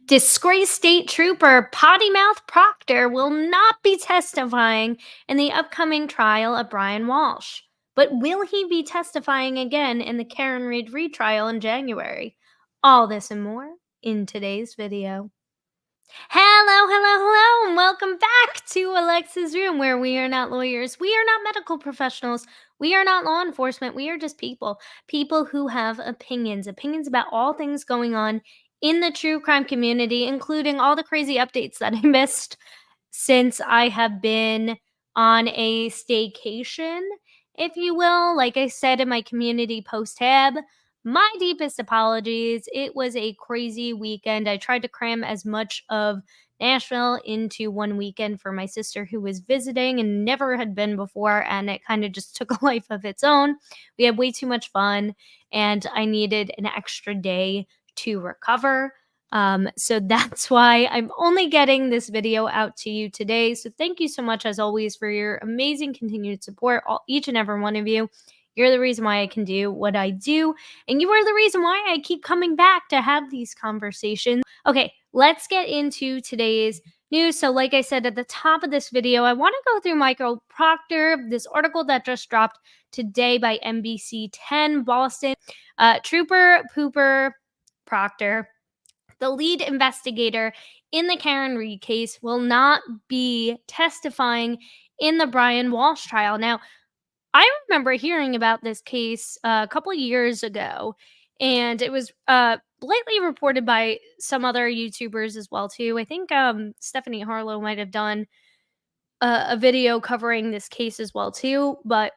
Disgraced state trooper Potty Mouth Proctor will not be testifying in the upcoming trial of Brian Walsh. But will he be testifying again in the Karen Reed retrial in January? All this and more in today's video. Hello, and welcome back to Alexasrewm, where we are not lawyers, we are not medical professionals, we are not law enforcement, we are just people who have opinions about all things going on in the true crime community, including all the crazy updates that I missed since I have been on a staycation, if you will. Like I said in my community post tab, my deepest apologies. It was a crazy weekend. I tried to cram as much of Nashville into one weekend for my sister who was visiting and never had been before, and it kind of just took a life of its own. We had way too much fun, and I needed an extra day to recover. So that's why I'm only getting this video out to you today. So thank you so much, as always, for your amazing continued support, each and every one of you. You're the reason why I can do what I do, and you are the reason why I keep coming back to have these conversations. Okay, let's get into today's news. So like I said at the top of this video, I want to go through Michael Proctor, this article that just dropped today by NBC 10 Boston. Trooper Pooper Proctor, the lead investigator in the Karen Reed case, will not be testifying in the Brian Walsh trial. Now, I remember hearing about this case a couple of years ago, and it was lately reported by some other YouTubers as well too. I think Stephanie Harlow might have done a video covering this case as well too, but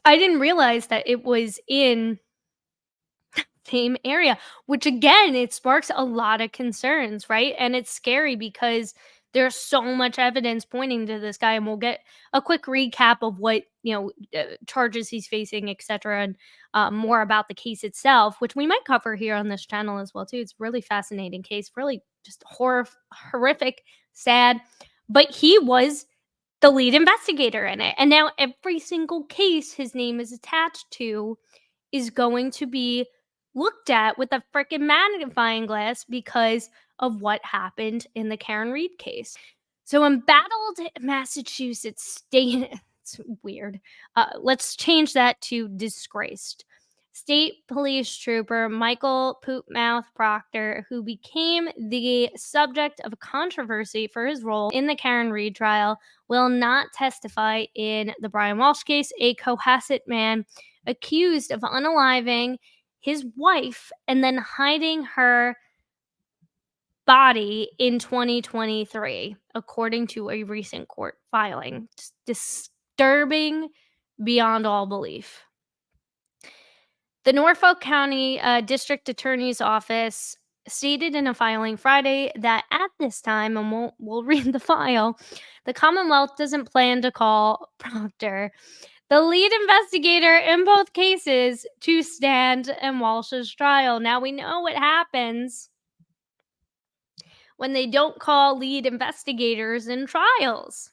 I didn't realize that it was in same area, which again, it sparks a lot of concerns, right? And it's scary because there's so much evidence pointing to this guy, and we'll get a quick recap of what charges he's facing, etc., and more about the case itself, which we might cover here on this channel as well too. It's a really fascinating case, really just horrific, sad, but he was the lead investigator in it, and now every single case his name is attached to is going to be looked at with a freaking magnifying glass because of what happened in the Karen Reed case. So, embattled Massachusetts state, it's weird. Let's change that to disgraced. State police trooper Michael Poopmouth Proctor, who became the subject of a controversy for his role in the Karen Reed trial, will not testify in the Brian Walsh case. A Cohasset man accused of unaliving his wife and then hiding her body in 2023, according to a recent court filing. Just disturbing beyond all belief. The Norfolk County District Attorney's Office stated in a filing Friday that at this time, and we'll read the file, the Commonwealth doesn't plan to call Proctor, the lead investigator in both cases, to stand in Walsh's trial. Now, we know what happens when they don't call lead investigators in trials.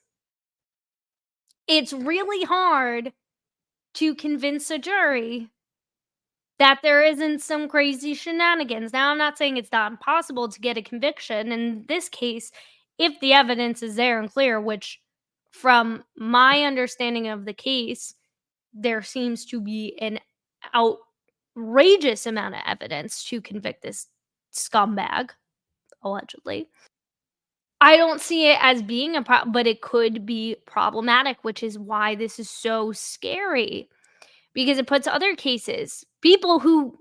It's really hard to convince a jury that there isn't some crazy shenanigans. Now, I'm not saying it's not impossible to get a conviction. In this case, if the evidence is there and clear, which from my understanding of the case, there seems to be an outrageous amount of evidence to convict this scumbag, allegedly. I don't see it as being a problem, but it could be problematic, which is why this is so scary, because it puts other cases, people who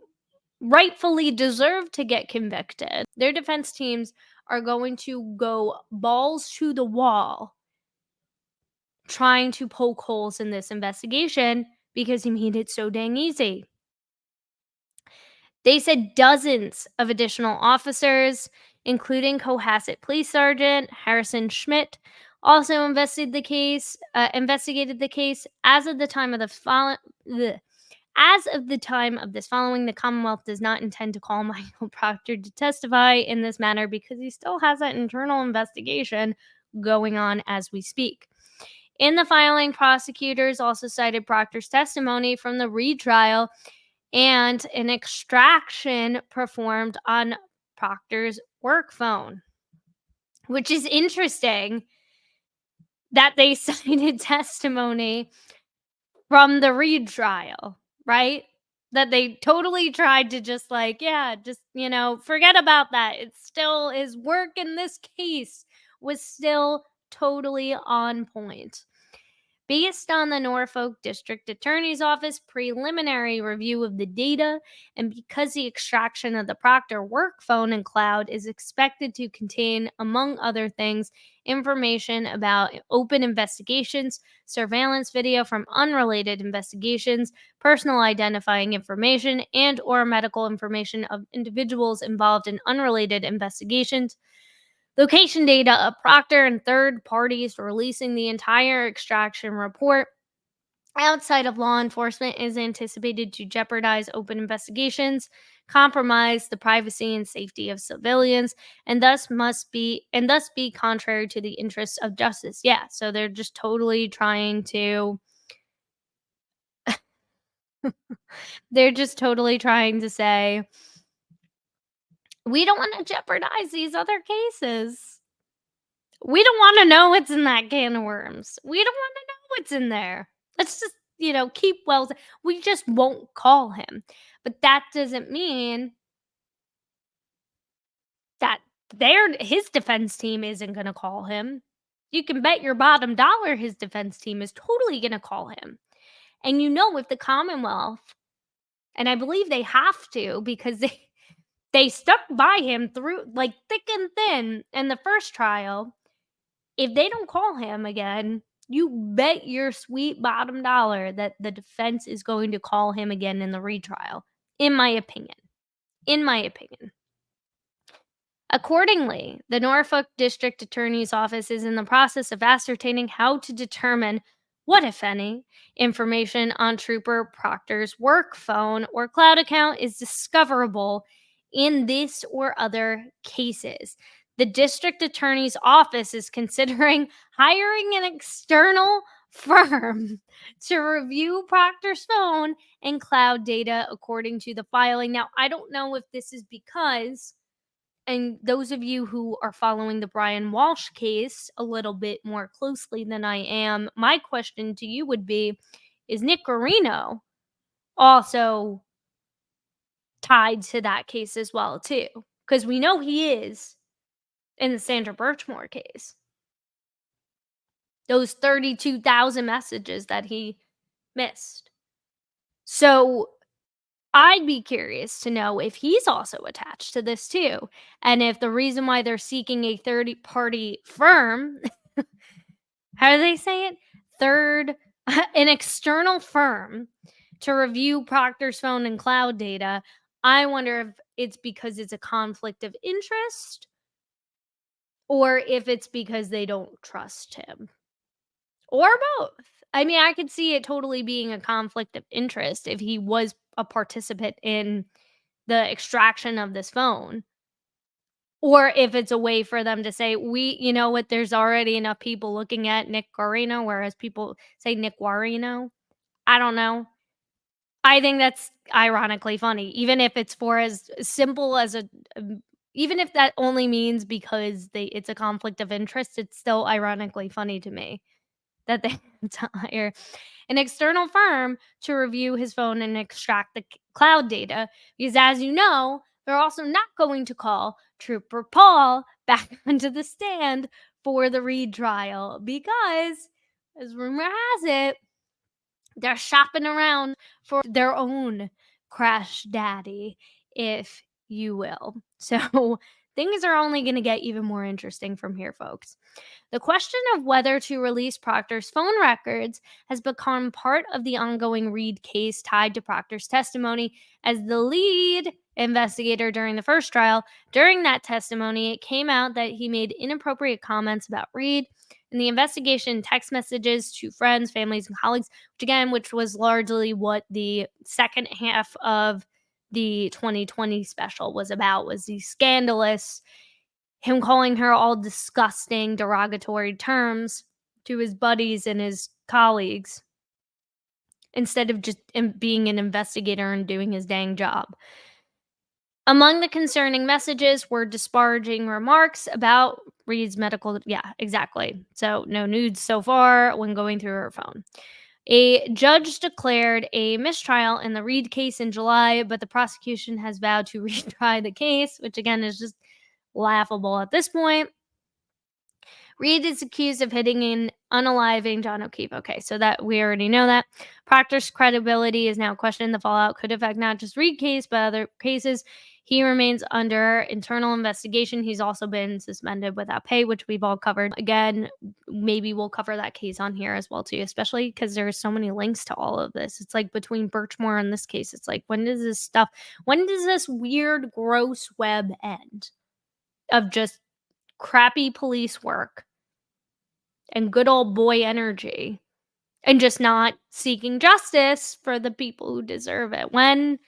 rightfully deserve to get convicted, their defense teams are going to go balls to the wall trying to poke holes in this investigation because he made it so dang easy. They said dozens of additional officers, including Cohasset Police Sergeant Harrison Schmidt, also investigated the case. As of the time of this following, the Commonwealth does not intend to call Michael Proctor to testify in this manner because he still has that internal investigation going on as we speak. In the filing, prosecutors also cited Proctor's testimony from the Reed trial and an extraction performed on Proctor's work phone, which is interesting that they cited testimony from the Reed trial, right? That they totally tried to just like, yeah, just, forget about that. It's still his work in this case was still totally on point. Based on the Norfolk District Attorney's Office preliminary review of the data, and because the extraction of the Proctor work phone and cloud is expected to contain, among other things, information about open investigations, surveillance video from unrelated investigations, personal identifying information, and or medical information of individuals involved in unrelated investigations, location data of Proctor and third parties releasing the entire extraction report outside of law enforcement is anticipated to jeopardize open investigations, compromise the privacy and safety of civilians, and thus be contrary to the interests of justice. Yeah, so they're just totally trying to they're just totally trying to say we don't want to jeopardize these other cases. We don't wanna know what's in that can of worms. We don't wanna know what's in there. Let's just, keep Wells. We just won't call him. But that doesn't mean that his defense team isn't gonna call him. You can bet your bottom dollar his defense team is totally gonna call him. And if the Commonwealth, and I believe they have to because they stuck by him through like thick and thin in the first trial. If they don't call him again, you bet your sweet bottom dollar that the defense is going to call him again in the retrial, in my opinion. In my opinion. Accordingly, the Norfolk District Attorney's Office is in the process of ascertaining how to determine what, if any, information on Trooper Proctor's work phone or cloud account is discoverable in this or other cases. The District Attorney's Office is considering hiring an external firm to review Proctor's phone and cloud data according to the filing. Now, I don't know if this is because, and those of you who are following the Brian Walshe case a little bit more closely than I am, my question to you would be, is Nick Guarino also tied to that case as well too? Because we know he is in the Sandra Birchmore case. Those 32,000 messages that he missed. So I'd be curious to know if he's also attached to this too. And if the reason why they're seeking a third party firm, how do they say it? An external firm to review Proctor's phone and cloud data. I wonder if it's because it's a conflict of interest or if it's because they don't trust him or both. I mean, I could see it totally being a conflict of interest if he was a participant in the extraction of this phone, or if it's a way for them to say, we, you know what, there's already enough people looking at Nick Guarino, whereas people say Nick Guarino. I don't know. I think that's ironically funny, even if it's for as simple as even if that only means because it's a conflict of interest, it's still ironically funny to me that they have to hire an external firm to review his phone and extract the cloud data. Because, as you know, they're also not going to call Trooper Paul back onto the stand for the Reed trial because, as rumor has it, they're shopping around for their own crash daddy, if you will. So things are only going to get even more interesting from here, folks. The question of whether to release Proctor's phone records has become part of the ongoing Reed case tied to Proctor's testimony as the lead investigator during the first trial. During that testimony, it came out that he made inappropriate comments about Reed in the investigation, text messages to friends, families, and colleagues, which was largely what the second half of the 2020 special was about, was the scandalous him calling her all disgusting, derogatory terms to his buddies and his colleagues instead of just being an investigator and doing his dang job. Among the concerning messages were disparaging remarks about Reed's medical. Yeah, exactly. So, no nudes so far when going through her phone. A judge declared a mistrial in the Reed case in July, but the prosecution has vowed to retry the case, which again is just laughable at this point. Reed is accused of hitting and unaliving John O'Keefe. Okay, so that we already know that. Proctor's credibility is now questioned. The fallout could affect not just Reed case, but other cases. He remains under internal investigation. He's also been suspended without pay, which we've all covered. Again, maybe we'll cover that case on here as well too, especially because there's so many links to all of this. It's like between Birchmore and this case, it's like when does this weird, gross web end of just crappy police work and good old boy energy and just not seeking justice for the people who deserve it? When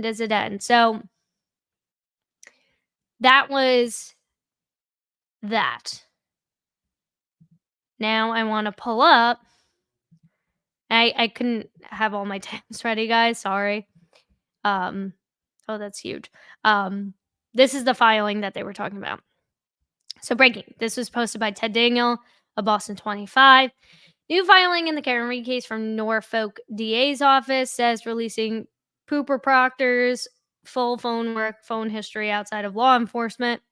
does it end? So that was that. Now I want to pull up. I couldn't have all my tabs ready, guys. Sorry. Oh, that's huge. This is the filing that they were talking about. So breaking. This was posted by Ted Daniel of Boston 25. New filing in the Karen Reed case from Norfolk DA's office says releasing Pooper Proctor's full phone history outside of law enforcement,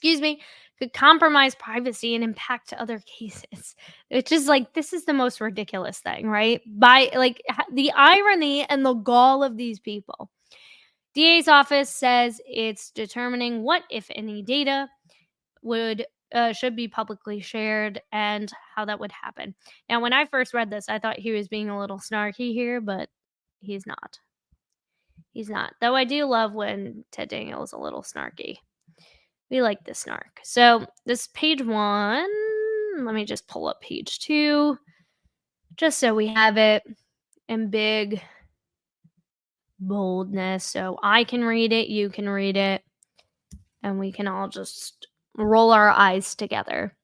could compromise privacy and impact other cases. It's just like, this is the most ridiculous thing, right? By like the irony and the gall of these people. DA's office says it's determining what, if any, data should be publicly shared and how that would happen. Now, when I first read this, I thought he was being a little snarky here, but he's not. He's not. Though I do love when Ted Daniel is a little snarky. We like the snark. So this page 1, let me just pull up page 2, just so we have it in big boldness, so I can read it, you can read it, and we can all just roll our eyes together.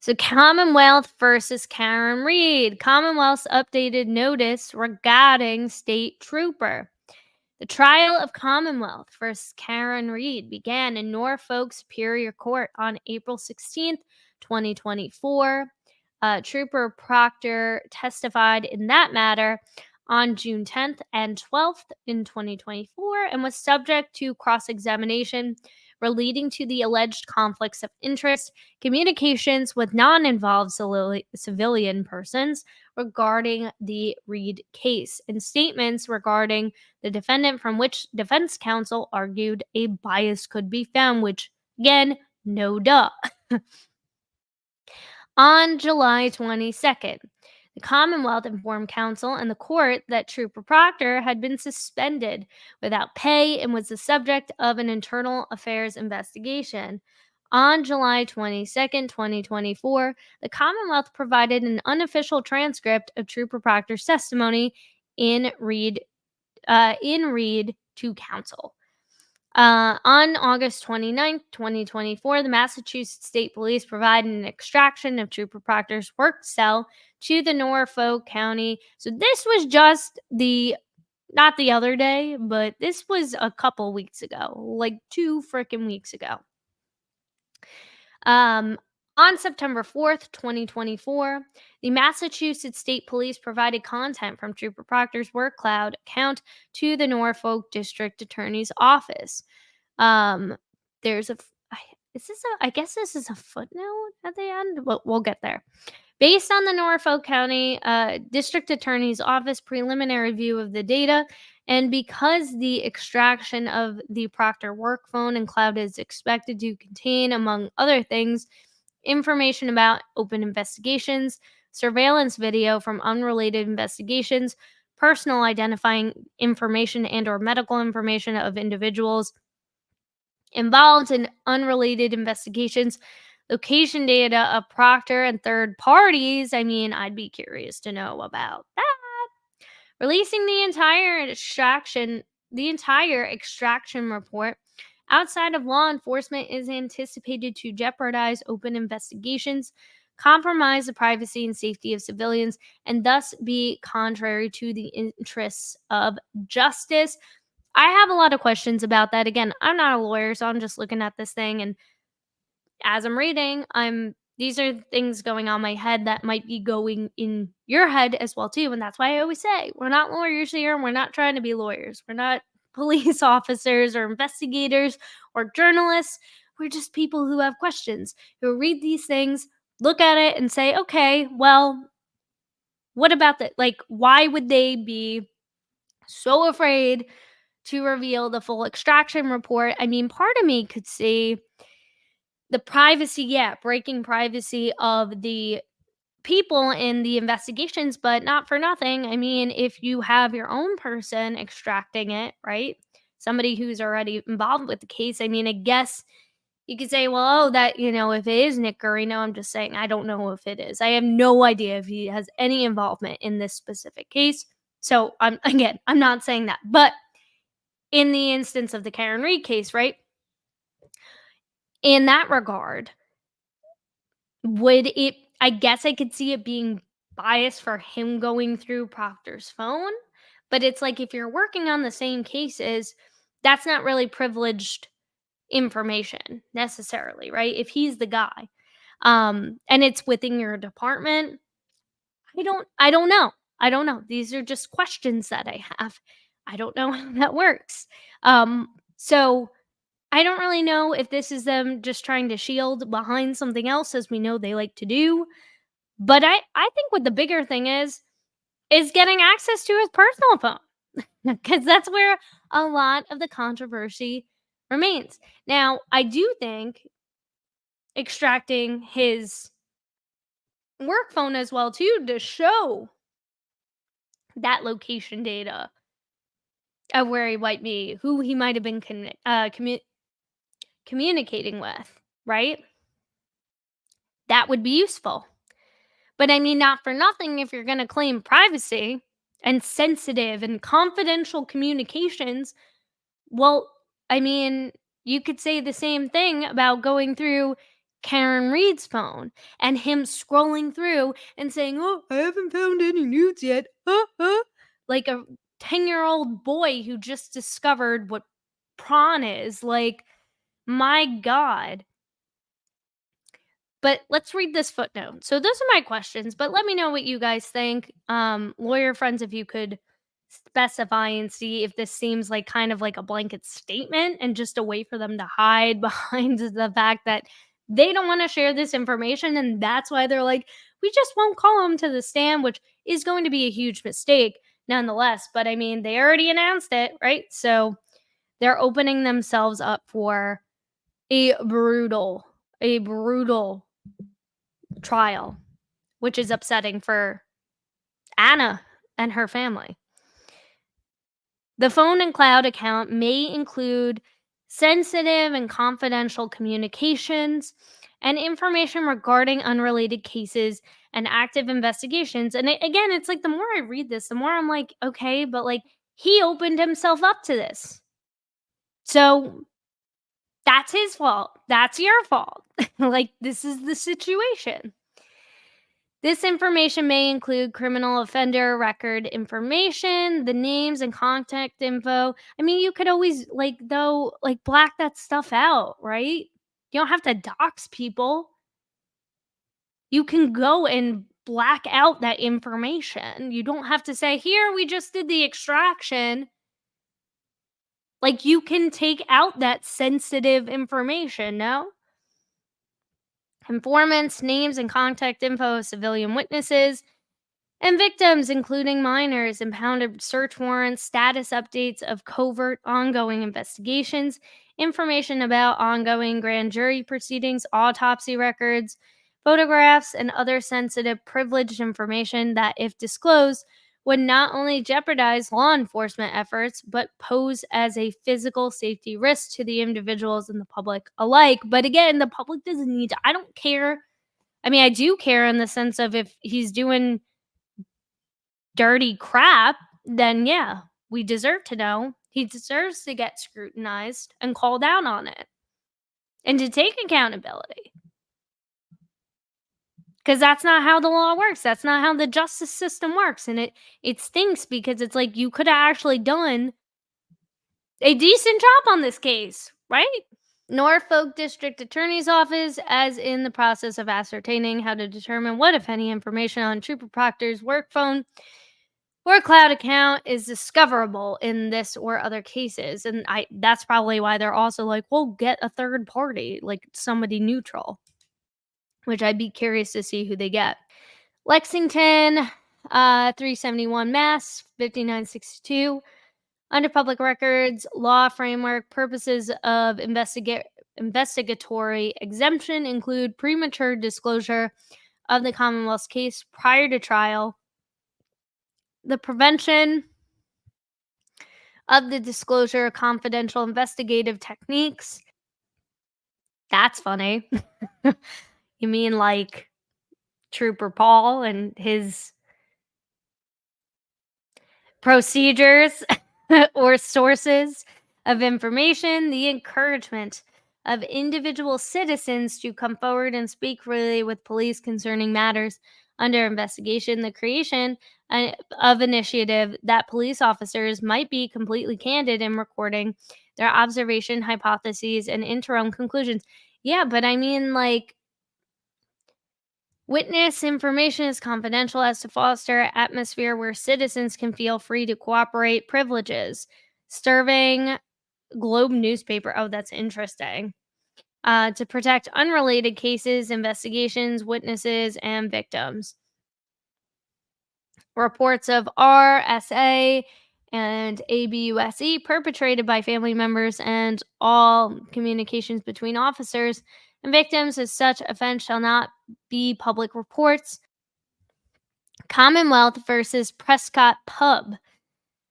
So Commonwealth versus Karen Reed. Commonwealth's updated notice regarding state trooper. The trial of Commonwealth versus Karen Reed began in Norfolk Superior Court on April 16th, 2024. Trooper Proctor testified in that matter on June 10th and 12th in 2024 and was subject to cross-examination relating to the alleged conflicts of interest, communications with non-involved civilian persons regarding the Reed case, and statements regarding the defendant from which defense counsel argued a bias could be found, which, again, no duh. On July 22nd, the Commonwealth informed counsel and the court that Trooper Proctor had been suspended without pay and was the subject of an internal affairs investigation. On July 22nd, 2024, the Commonwealth provided an unofficial transcript of Trooper Proctor's testimony in Reed to counsel. On August 29th, 2024, the Massachusetts State Police provided an extraction of Trooper Proctor's work cell to the Norfolk County. So this was just not the other day, but this was a couple weeks ago, like 2 freaking weeks ago. On September 4th, 2024, the Massachusetts State Police provided content from Trooper Proctor's work cloud account to the Norfolk District Attorney's Office. There's I guess this is a footnote at the end, but we'll get there. Based on the Norfolk County District Attorney's Office preliminary view of the data, and because the extraction of the Proctor work phone and cloud is expected to contain, among other things, information about open investigations, surveillance video from unrelated investigations, personal identifying information and or medical information of individuals involved in unrelated investigations, location data of Proctor and third parties. I mean, I'd be curious to know about that. Releasing the entire extraction report outside of law enforcement is anticipated to jeopardize open investigations, compromise the privacy and safety of civilians, and thus be contrary to the interests of justice. I have a lot of questions about that. Again, I'm not a lawyer, so I'm just looking at this thing, and as I'm reading, I'm these are things going on my head that might be going in your head as well too. And that's why I always say we're not lawyers here, and we're not trying to be lawyers. We're not police officers or investigators or journalists. We're just people who have questions, who read these things, look at it and say, okay, well, what about that? Like, why would they be so afraid to reveal the full extraction report? I mean, part of me could see the privacy, yeah, breaking privacy of the people in the investigations, but not for nothing. I mean, if you have your own person extracting it, right? Somebody who's already involved with the case, I mean, I guess you could say, well, oh, that, if it is Nick Guarino, I'm just saying, I don't know if it is. I have no idea if he has any involvement in this specific case. So I'm not saying that. But in the instance of the Karen Reed case, right? In that regard, would it I guess I could see it being biased for him going through Proctor's phone, but it's like if you're working on the same cases, that's not really privileged information necessarily, right? If he's the guy, and it's within your department, I don't know. I don't know. These are just questions that I have. I don't know how that works. So I don't really know if this is them just trying to shield behind something else, as we know they like to do. But I think what the bigger thing is getting access to his personal phone, because that's where a lot of the controversy remains. Now, I do think extracting his work phone as well too to show that location data of where he might be, who he might have been communicating with, right? That would be useful. But I mean, not for nothing, if you're going to claim privacy and sensitive and confidential communications, well, I mean, you could say the same thing about going through Karen Reed's phone and him scrolling through and saying, "Oh, I haven't found any nudes yet." Like a 10-year-old boy who just discovered what prawn is. Like, my God. But let's read this footnote. So those are my questions, but let me know what you guys think. Lawyer friends, if you could specify and see if this seems like kind of like a blanket statement and just a way for them to hide behind the fact that they don't want to share this information. And that's why they're like, we just won't call them to the stand, which is going to be a huge mistake nonetheless. But I mean, they already announced it, right? So they're opening themselves up for a brutal trial, which is upsetting for Anna and her family. The phone and cloud account may include sensitive and confidential communications and information regarding unrelated cases and active investigations. And again, it's like the more I read this, the more I'm like, okay, but like he opened himself up to this. So that's his fault. That's your fault. Like, this is the situation. This information may include criminal offender record information, the names and contact info. I mean, you could always, like, though, like, black that stuff out, right? You don't have to dox people. You can go and black out that information. You don't have to say, here, we just did the extraction. Like, you can take out that sensitive information, no? Informants, names, and contact info of civilian witnesses, and victims, including minors, impounded search warrants, status updates of covert ongoing investigations, information about ongoing grand jury proceedings, autopsy records, photographs, and other sensitive, privileged information that, if disclosed, would not only jeopardize law enforcement efforts, but pose as a physical safety risk to the individuals and the public alike. But again, the public doesn't need to, I don't care. I mean, I do care in the sense of if he's doing dirty crap, then yeah, we deserve to know. He deserves to get scrutinized and called out on it and to take accountability. 'Cause that's not how the law works, that's not how the justice system works, and it stinks because it's like you coulda actually done a decent job on this case, right? Norfolk District Attorney's Office as in the process of ascertaining how to determine what, if any, information on Trooper Proctor's work phone or cloud account is discoverable in this or other cases. And I that's probably why they're also like, "Well, get a third party, like somebody neutral," which I'd be curious to see who they get. Lexington, 371 Mass, 5962. Under public records law framework, purposes of investigatory exemption include premature disclosure of the Commonwealth's case prior to trial, the prevention of the disclosure of confidential investigative techniques. That's funny. You mean like Trooper Paul and his procedures or sources of information, the encouragement of individual citizens to come forward and speak freely with police concerning matters under investigation, the creation of initiative that police officers might be completely candid in recording their observation, hypotheses, and interim conclusions. Yeah, but I mean, like, witness information is confidential as to foster an atmosphere where citizens can feel free to cooperate. Privileges. Serving Globe newspaper. Oh, that's interesting. To protect unrelated cases, investigations, witnesses, and victims. Reports of RSA and ABUSE perpetrated by family members and all communications between officers and victims of such offense shall not be public reports. Commonwealth versus Prescott Pub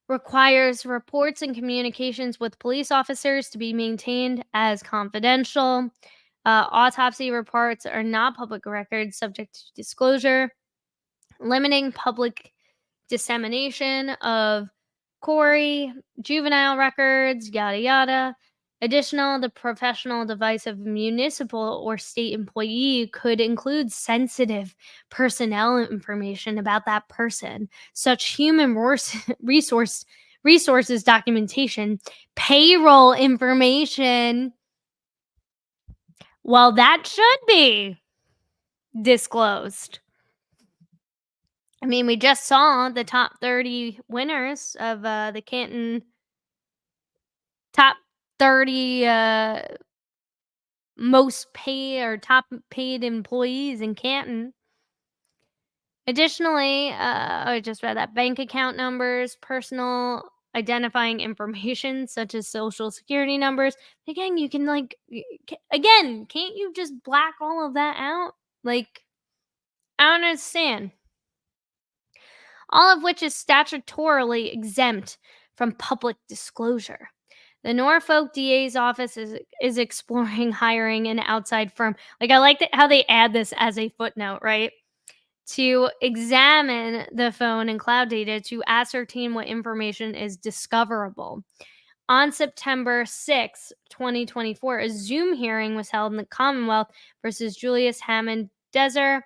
requires reports and communications with police officers to be maintained as confidential. Autopsy reports are not public records subject to disclosure. Limiting public dissemination of Corey, juvenile records, yada yada. Additional, the professional device of a municipal or state employee could include sensitive personnel information about that person, such human resources documentation, payroll information. Well, that should be disclosed. I mean, we just saw the top 30 winners of the Canton top 30 most paid or top paid employees in Canton. Additionally, I just read that bank account numbers, personal identifying information such as social security numbers. Again, you can like again, can't you just black all of that out? Like, I don't understand. All of which is statutorily exempt from public disclosure. The Norfolk DA's office is exploring hiring an outside firm. Like, I like how they add this as a footnote, right? To examine the phone and cloud data to ascertain what information is discoverable. On September 6, 2024, a Zoom hearing was held in the Commonwealth versus Julius Hammond Deser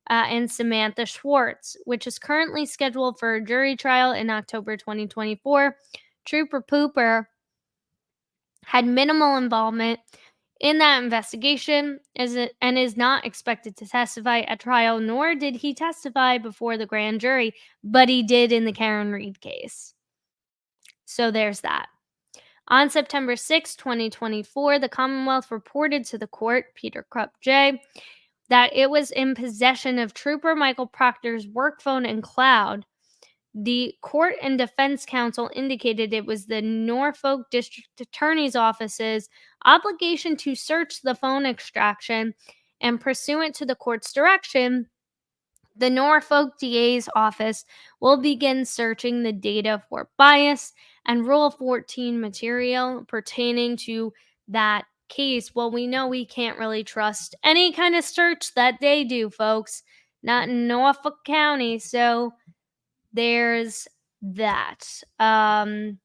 and Samantha Schwartz, which is currently scheduled for a jury trial in October 2024. Trooper Pooper had minimal involvement in that investigation and is not expected to testify at trial, nor did he testify before the grand jury, but he did in the Karen Reed case. So there's that. On September 6, 2024, the Commonwealth reported to the court, Peter Krupp J., that it was in possession of Trooper Michael Proctor's work phone and cloud. The court and defense counsel indicated it was the Norfolk District Attorney's Office's obligation to search the phone extraction, and pursuant to the court's direction, the Norfolk DA's office will begin searching the data for bias and Rule 14 material pertaining to that case. Well, we know we can't really trust any kind of search that they do, folks. Not in Norfolk County. So there's that. And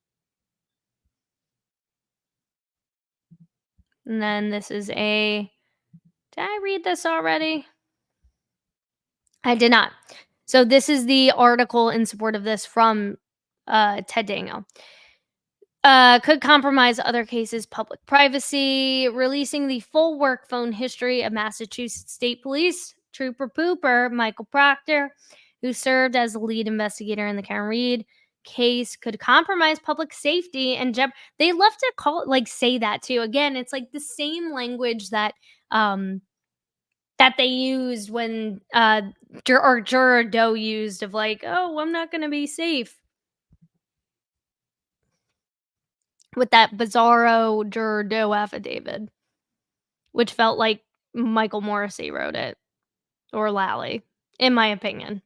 then this is a. Did I read this already? I did not. So this is the article in support of this from Ted Daniel. Could compromise other cases, public privacy, releasing the full work phone history of Massachusetts State Police Trooper Pooper Michael Proctor, who served as the lead investigator in the Karen Reed case, could compromise public safety and they love to call it like say that too. Again, it's like the same language that um that they used when Juror Doe used of like, oh, I'm not gonna be safe with that bizarro Juror Doe affidavit, which felt like Michael Morrissey wrote it or Lally, in my opinion.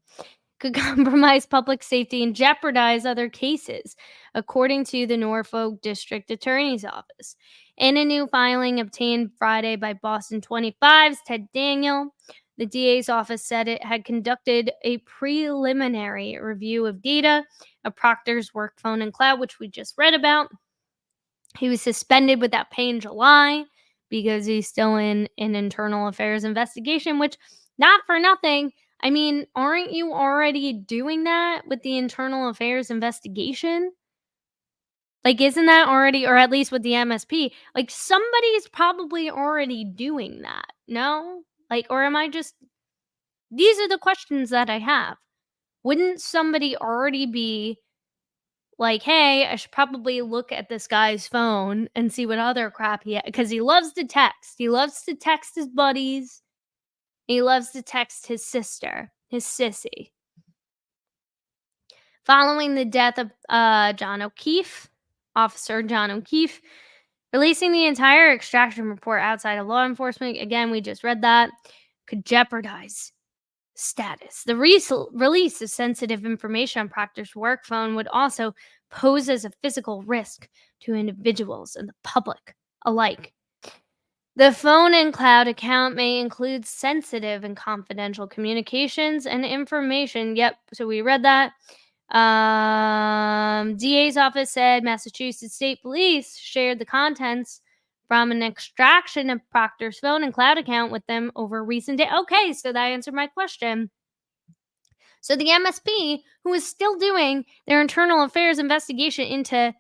Could compromise public safety and jeopardize other cases, according to the Norfolk District Attorney's Office. In a new filing obtained Friday by Boston 25's Ted Daniel, the DA's office said it had conducted a preliminary review of data of Proctor's work phone and cloud, which we just read about. He was suspended without pay in July because he's still in an internal affairs investigation, which, not for nothing. I mean, aren't you already doing that with the internal affairs investigation? Like, isn't that already, or at least with the MSP, like somebody's probably already doing that? No? Like, or am I just, these are the questions that I have. Wouldn't somebody already be like, "Hey, I should probably look at this guy's phone and see what other crap because he loves to text. He loves to text his buddies. He loves to text his sister, his sissy." Following the death of John O'Keefe, Officer John O'Keefe, releasing the entire extraction report outside of law enforcement, again, we just read that, could jeopardize status. The release of sensitive information on Proctor's work phone would also pose as a physical risk to individuals and the public alike. The phone and cloud account may include sensitive and confidential communications and information. Yep, so we read that. DA's office said Massachusetts State Police shared the contents from an extraction of Proctor's phone and cloud account with them over recent days. Okay, so that answered my question. So the MSP, who is still doing their internal affairs investigation into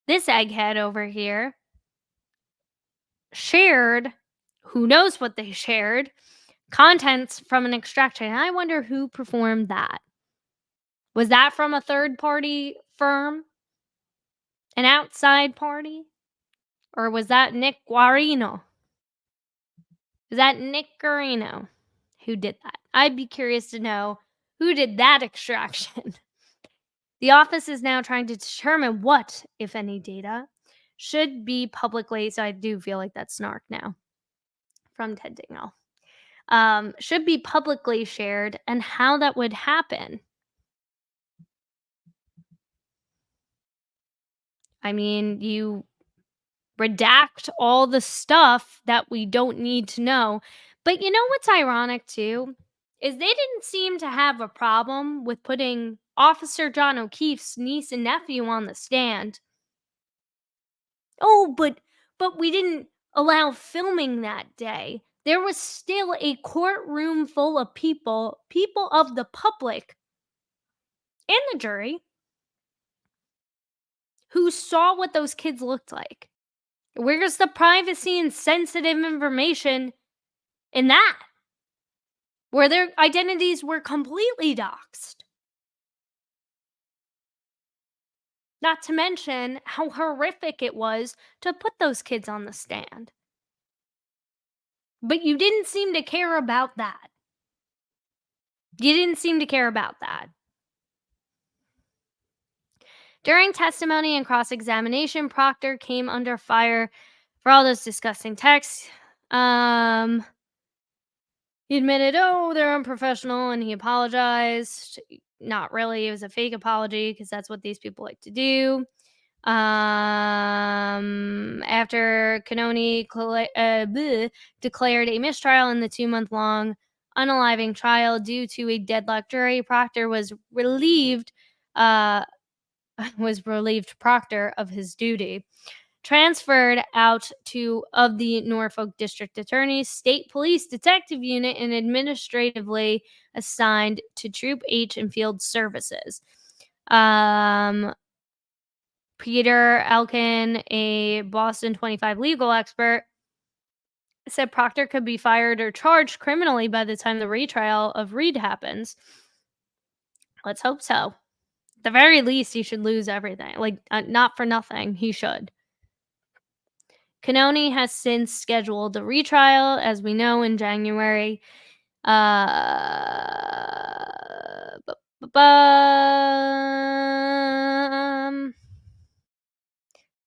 this egghead over here, shared, who knows what they shared, contents from an extraction. And I wonder who performed that. Was that from a third party firm? An outside party? Or was that Nick Guarino? Is that Nick Guarino who did that? I'd be curious to know who did that extraction. The office is now trying to determine what, if any, data should be publicly. So I do feel like that's snark now from Ted Dingle. Should be publicly shared and how that would happen. I mean, you redact all the stuff that we don't need to know. But you know what's ironic too? Is they didn't seem to have a problem with putting Officer John O'Keefe's niece and nephew on the stand. Oh, but we didn't allow filming that day. There was still a courtroom full of people of the public and the jury who saw what those kids looked like. Where's the privacy and sensitive information in that? Where their identities were completely doxxed. Not to mention how horrific it was to put those kids on the stand. But you didn't seem to care about that. You didn't seem to care about that. During testimony and cross-examination, Proctor came under fire for all those disgusting texts. He admitted, oh, they're unprofessional, and he apologized. Not really. It was a fake apology because that's what these people like to do. After Canoni declared a mistrial in the 2-month-long unaliving trial due to a deadlocked jury, Proctor was relieved Proctor of his duty. transferred out to of the Norfolk District Attorney's State Police Detective Unit and administratively assigned to Troop H and Field Services. Um, Peter Elkin, a Boston 25 legal expert, said Proctor could be fired or charged criminally by the time the retrial of Reed happens. Let's hope so. At the very least, he should lose everything. Like, not for nothing, he should. Canoni has since scheduled the retrial, as we know, in January.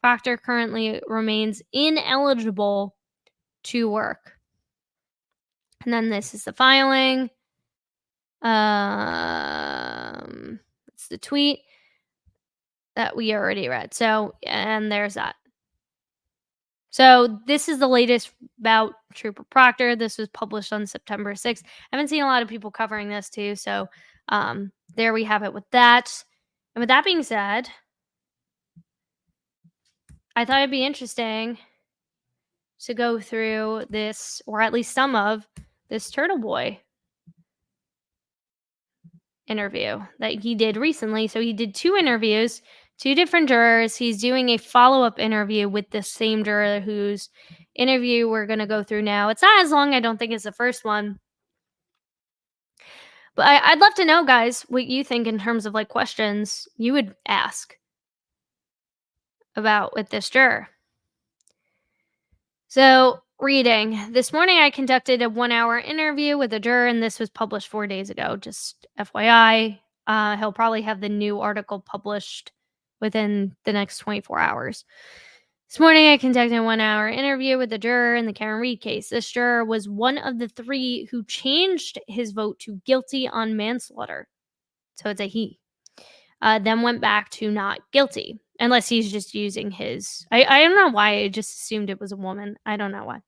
Proctor currently remains ineligible to work. And then this is the filing. It's the tweet that we already read. So, and there's that. So this is the latest about Trooper Proctor. This was published on September 6th. I haven't seen a lot of people covering this too. So there we have it with that. And with that being said, I thought it'd be interesting to go through this, or at least some of this Turtleboy interview that he did recently. So he did 2 interviews, 2 different jurors. He's doing a follow-up interview with the same juror whose interview we're going to go through now. It's not as long, I don't think, as the first one. But I'd love to know, guys, what you think in terms of like questions you would ask about with this juror. So, reading. This morning I conducted a 1-hour interview with a juror, and this was published 4 days ago. Just FYI, he'll probably have the new article published within the next 24 hours. This morning I conducted a 1-hour interview with a juror in the Karen Reed case. This juror was one of the 3 who changed his vote to guilty on manslaughter. So it's a he. Then went back to not guilty. Unless he's just using his... I don't know why. I just assumed it was a woman. I don't know why.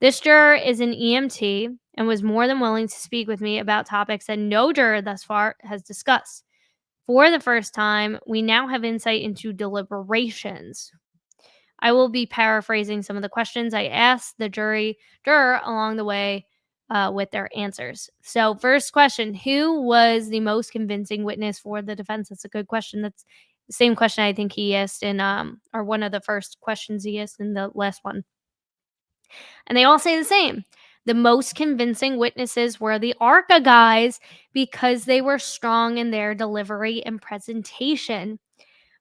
This juror is an EMT and was more than willing to speak with me about topics that no juror thus far has discussed. For the first time, we now have insight into deliberations. I will be paraphrasing some of the questions I asked the juror along the way with their answers. So, first question, who was the most convincing witness for the defense? That's a good question. That's the same question I think he asked in, or one of the first questions he asked in the last one. And they all say the same. The most convincing witnesses were the ARCA guys because they were strong in their delivery and presentation.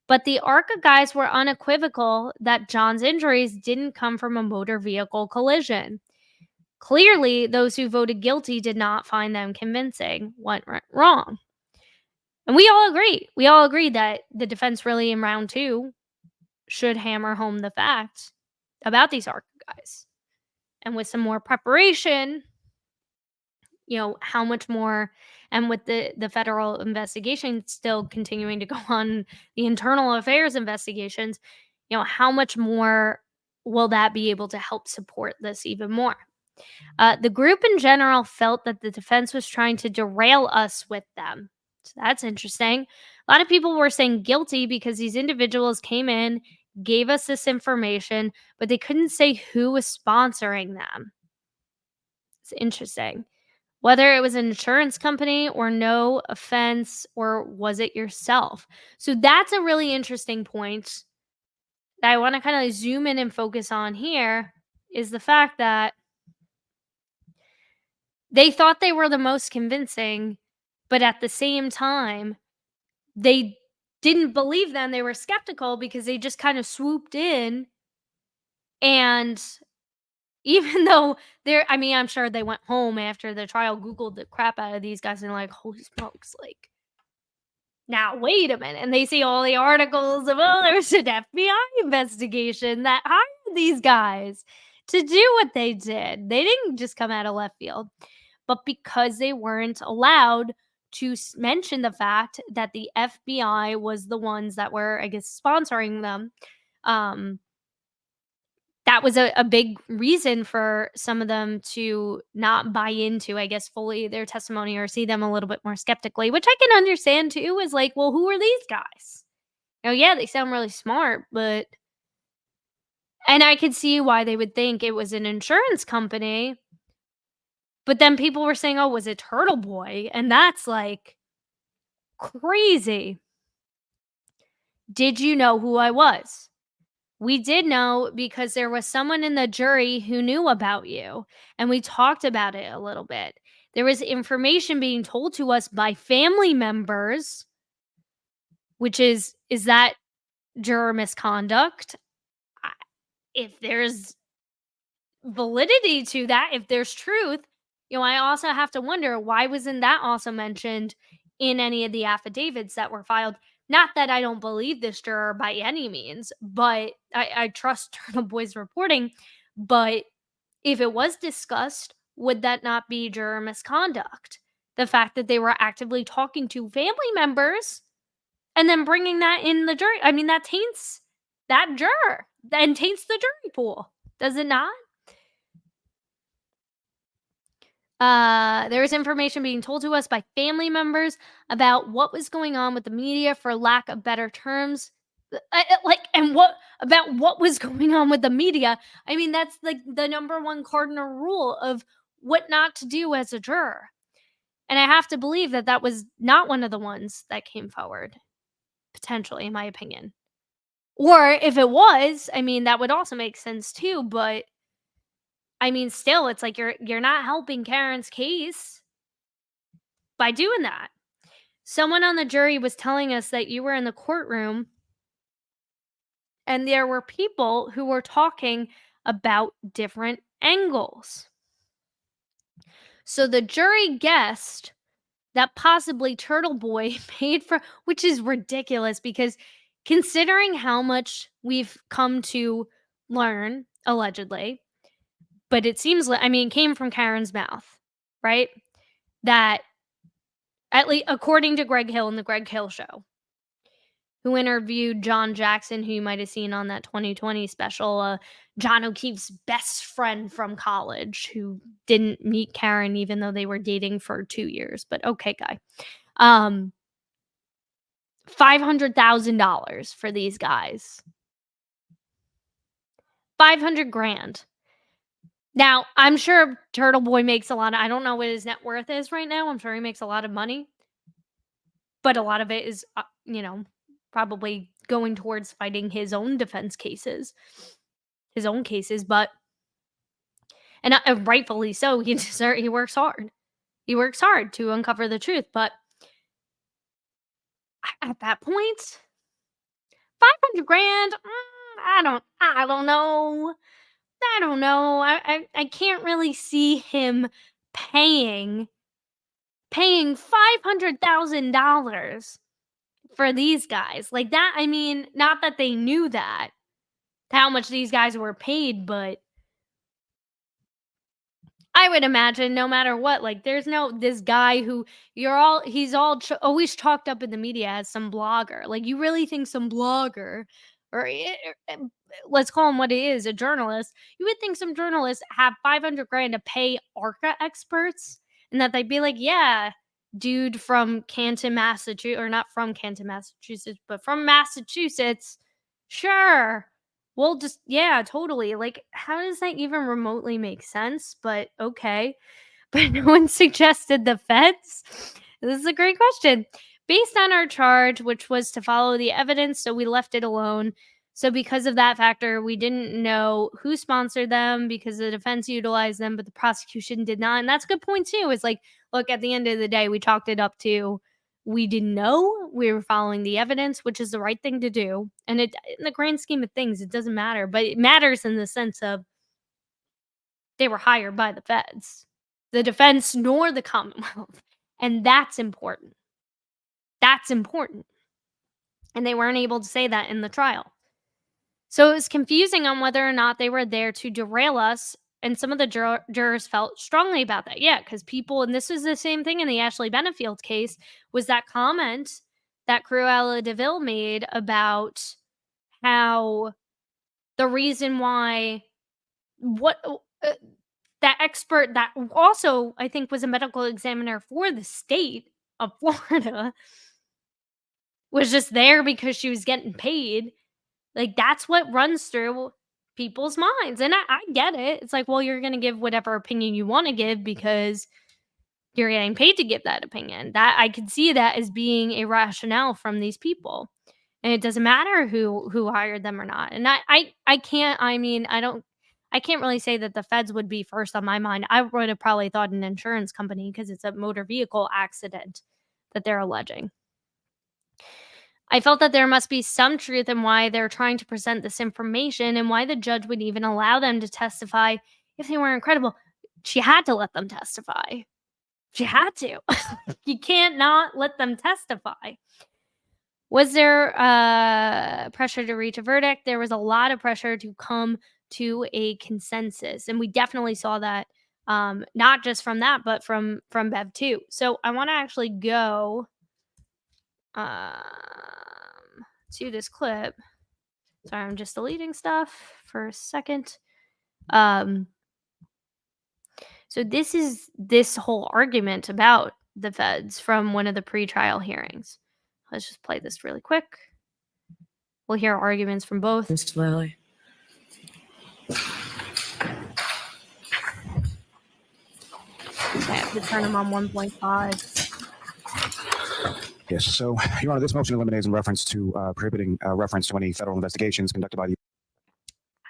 But the ARCA guys were unequivocal that John's injuries didn't come from a motor vehicle collision. Clearly, those who voted guilty did not find them convincing. What went wrong? And we all agree. We all agree that the defense really in round 2 should hammer home the facts about these ARCA guys. And with some more preparation, how much more, and with the federal investigation still continuing to go on, the internal affairs investigations, how much more will that be able to help support this even more? The group in general felt that the defense was trying to derail us with them. So that's interesting. A lot of people were saying guilty because these individuals came in, gave us this information, but they couldn't say who was sponsoring them. It's interesting. Whether it was an insurance company or no offense, or was it yourself? So that's a really interesting point that I want to kind of zoom in and focus on here, is the fact that they thought they were the most convincing, but at the same time, they didn't believe them. They were skeptical because they just kind of swooped in. And even though I'm sure they went home after the trial, Googled the crap out of these guys and like, holy smokes, like, now wait a minute. And they see all the articles of, oh, there was an FBI investigation that hired these guys to do what they did. They didn't just come out of left field. But because they weren't allowed to mention the fact that the FBI was the ones that were, I guess, sponsoring them, that was a big reason for some of them to not buy into, I guess, fully their testimony, or see them a little bit more skeptically, which I can understand too, is like, well, who are these guys? Yeah, they sound really smart, but And I could see why they would think it was an insurance company, but then people were saying, "Oh, was it Turtleboy?" And that's, like, crazy. Did you know who I was? We did know because there was someone in the jury who knew about you, and we talked about it a little bit. There was information being told to us by family members, which is that juror misconduct? I If there's validity to that, if there's truth, I also have to wonder, why wasn't that also mentioned in any of the affidavits that were filed? Not that I don't believe this juror by any means, but I trust Turtle Boy's reporting. But if it was discussed, would that not be juror misconduct? The fact that they were actively talking to family members and then bringing that in the jury, I mean, that taints that juror and taints the jury pool, does it not? There was information being told to us by family members about what was going on with the media, for lack of better terms. And what about what was going on with the media? I mean, that's like the number one cardinal rule of what not to do as a juror. And I have to believe that that was not one of the ones that came forward, potentially, in my opinion. Or if it was, I mean, that would also make sense too. But I mean, still, it's like you're not helping Karen's case by doing that. Someone on the jury was telling us that you were in the courtroom and there were people who were talking about different angles. So the jury guessed that possibly Turtle Boy paid for, which is ridiculous because considering how much we've come to learn, allegedly, but it seems like, I mean, it came from Karen's mouth, right? That, at least according to Greg Hill in the Greg Hill show, who interviewed John Jackson, who you might have seen on that 2020 special, John O'Keefe's best friend from college, who didn't meet Karen even though they were dating for 2 years, but okay, guy. Um, $500,000 for these guys. 500 grand. Now, I'm sure Turtle Boy makes a lot of, I don't know what his net worth is right now. I'm sure he makes a lot of money, but a lot of it is, probably going towards fighting his own defense cases, his own cases, but and, rightfully so, he works hard. He works hard to uncover the truth, but at that point, 500 grand, I don't know. I don't know. I can't really see him paying $500,000 for these guys. Like that, I mean, not that they knew that, how much these guys were paid, but I would imagine no matter what, like, there's no this guy who he's always chalked up in the media as some blogger. Like, you really think some blogger or, let's call him what he is, a journalist. You would think some journalists have 500 grand to pay ARCA experts and that they'd be like, "Yeah, dude from Canton, Massachusetts, or not from Canton, Massachusetts, but from Massachusetts. Sure. Well, just yeah, totally. Like, how does that even remotely make sense? But okay. But no one suggested the feds? This is a great question. Based on our charge, which was to follow the evidence, so we left it alone. So, because of that factor, we didn't know who sponsored them because the defense utilized them, but the prosecution did not. And that's a good point, too. It's like, look, at the end of the day, we chalked it up to we didn't know, we were following the evidence, which is the right thing to do. And in the grand scheme of things, it doesn't matter, but it matters in the sense of they were hired by the feds, the defense nor the Commonwealth. And that's important. That's important. And they weren't able to say that in the trial. So it was confusing on whether or not they were there to derail us. And some of the jurors felt strongly about that. Yeah, because people, and this was the same thing in the Ashley Benefield case, was that comment that Cruella DeVille made about how the reason why what that expert that also I think was a medical examiner for the state of Florida was just there because she was getting paid. Like, that's what runs through. people's minds. And I get it. It's like, well, you're going to give whatever opinion you want to give because you're getting paid to give that opinion. That I could see that as being a rationale from these people. And it doesn't matter who hired them or not. And I can't, I mean, I can't really say that the feds would be first on my mind. I would have probably thought an insurance company because it's a motor vehicle accident that they're alleging. I felt that there must be some truth in why they're trying to present this information and why the judge would even allow them to testify if they weren't credible. She had to let them testify. She had to. You can't not let them testify. Was there pressure to reach a verdict? There was a lot of pressure to come to a consensus, and we definitely saw that, not just from that, but from Bev too. So I want to actually go um, to this clip. Sorry, I'm just deleting stuff for a second. So this is this whole argument about the feds from one of the pretrial hearings. Let's just play this really quick. We'll hear arguments from both. Mr. Lally. I have to turn them on 1.5. Yes. So, Your Honor, this motion eliminates in reference to prohibiting reference to any federal investigations conducted by the.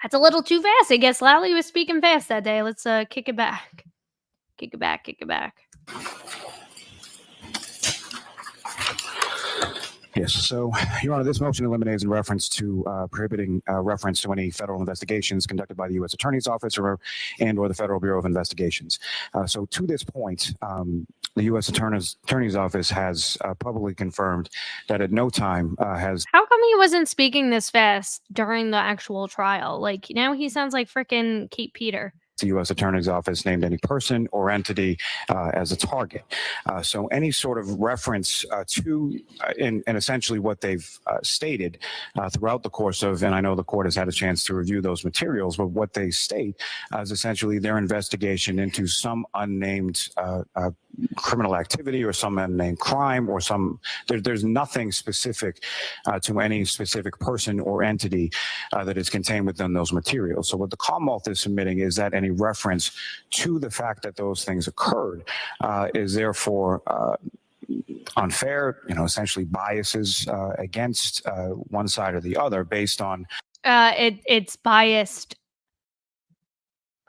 That's a little too fast. I guess Lally was speaking fast that day. Let's kick it back. Kick it back. Kick it back. Yes. So, Your Honor, this motion eliminates in reference to prohibiting reference to any federal investigations conducted by the U.S. Attorney's Office or the Federal Bureau of Investigations. So, to this point, the U.S. Attorney's Office has publicly confirmed that at no time has. How come he wasn't speaking this fast during the actual trial? Like, now he sounds like frickin' Kate Peter. The U.S. Attorney's Office named any person or entity as a target. So any sort of reference to, and essentially what they've stated throughout the course of, and I know the court has had a chance to review those materials, but what they state is essentially their investigation into some unnamed criminal activity or some unnamed crime or there's nothing specific to any specific person or entity that is contained within those materials. So what the Commonwealth is submitting is that any reference to the fact that those things occurred is therefore unfair, essentially biases against one side or the other based on. It's biased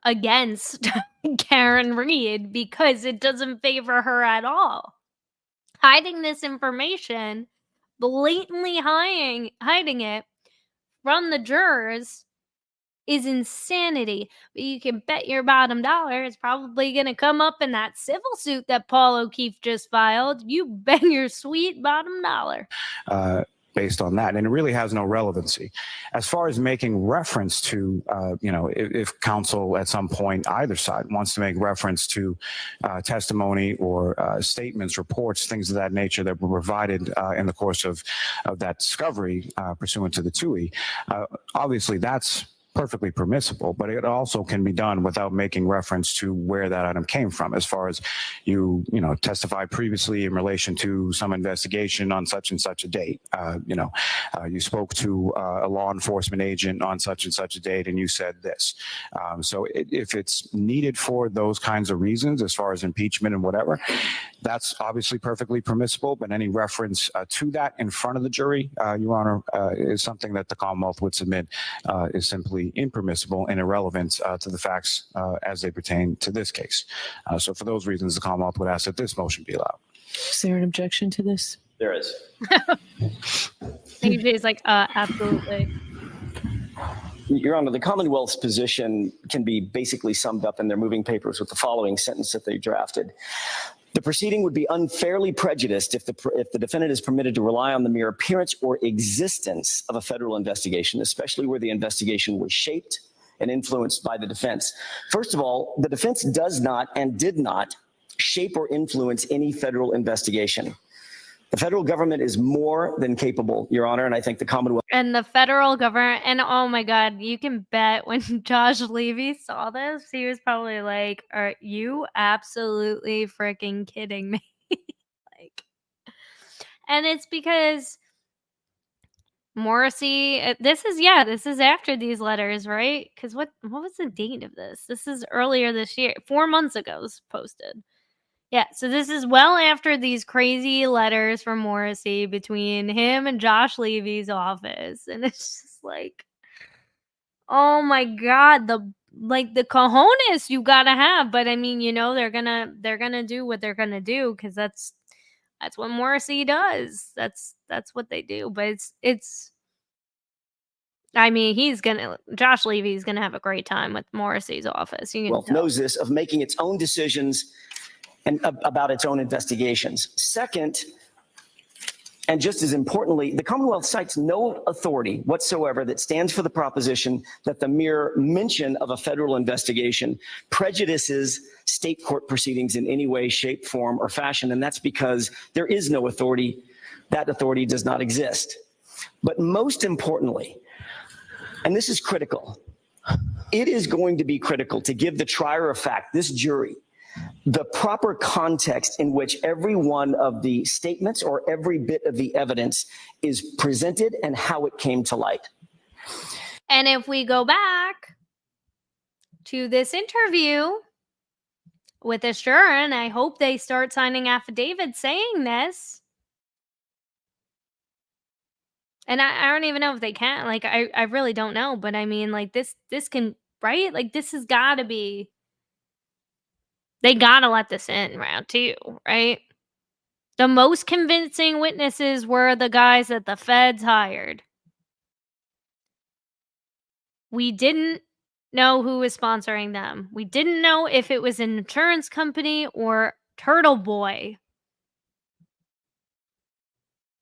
against Karen Read because it doesn't favor her at all. Hiding this information, blatantly hiding it from the jurors is insanity. But you can bet your bottom dollar it's probably going to come up in that civil suit that Paul O'Keefe just filed. You bet your sweet bottom dollar. Based on that, and it really has no relevancy. As far as making reference to, if counsel at some point, either side wants to make reference to testimony or statements, reports, things of that nature that were provided in the course of that discovery pursuant to the TUI, obviously that's perfectly permissible, but it also can be done without making reference to where that item came from. As far as you testified previously in relation to some investigation on such and such a date, you spoke to a law enforcement agent on such and such a date, and you said this. So if it's needed for those kinds of reasons, as far as impeachment and whatever, that's obviously perfectly permissible. But any reference to that in front of the jury, Your Honor, is something that the Commonwealth would submit is simply impermissible and irrelevant to the facts as they pertain to this case. So for those reasons, the Commonwealth would ask that this motion be allowed. Is there an objection to this? There is. AJ's like, absolutely. Your Honor, the Commonwealth's position can be basically summed up in their moving papers with the following sentence that they drafted. The proceeding would be unfairly prejudiced if the defendant is permitted to rely on the mere appearance or existence of a federal investigation, especially where the investigation was shaped and influenced by the defense. First of all, the defense does not and did not shape or influence any federal investigation. The federal government is more than capable, Your Honor, and I think the Commonwealth. And the federal government, and oh my God, you can bet when Josh Levy saw this, he was probably like, are you absolutely freaking kidding me? And it's because Morrissey, this is after these letters, right? Because what was the date of this? This is earlier this year. 4 months ago it was posted. Yeah, so this is well after these crazy letters from Morrissey between him and Josh Levy's office. And it's just like, oh my God, the cojones you gotta have. But I mean, they're gonna do what they're gonna do, because that's what Morrissey does. That's what they do. But it's I mean, Josh Levy's gonna have a great time with Morrissey's office. You can Well, tell. knows this, of making its own decisions and about its own investigations. Second, and just as importantly, the Commonwealth cites no authority whatsoever that stands for the proposition that the mere mention of a federal investigation prejudices state court proceedings in any way, shape, form, or fashion. And that's because there is no authority. That authority does not exist. But most importantly, and this is critical, it is going to be critical to give the trier of fact, this jury, the proper context in which every one of the statements or every bit of the evidence is presented and how it came to light. And if we go back to this interview with this juror, and I hope they start signing affidavits saying this, and I don't even know if they can. Like, I really don't know. But I mean, like, this can, right? Like, this has got to be, they got to let this in round 2, right? The most convincing witnesses were the guys that the feds hired. We didn't know who was sponsoring them. We didn't know if it was an insurance company or Turtleboy.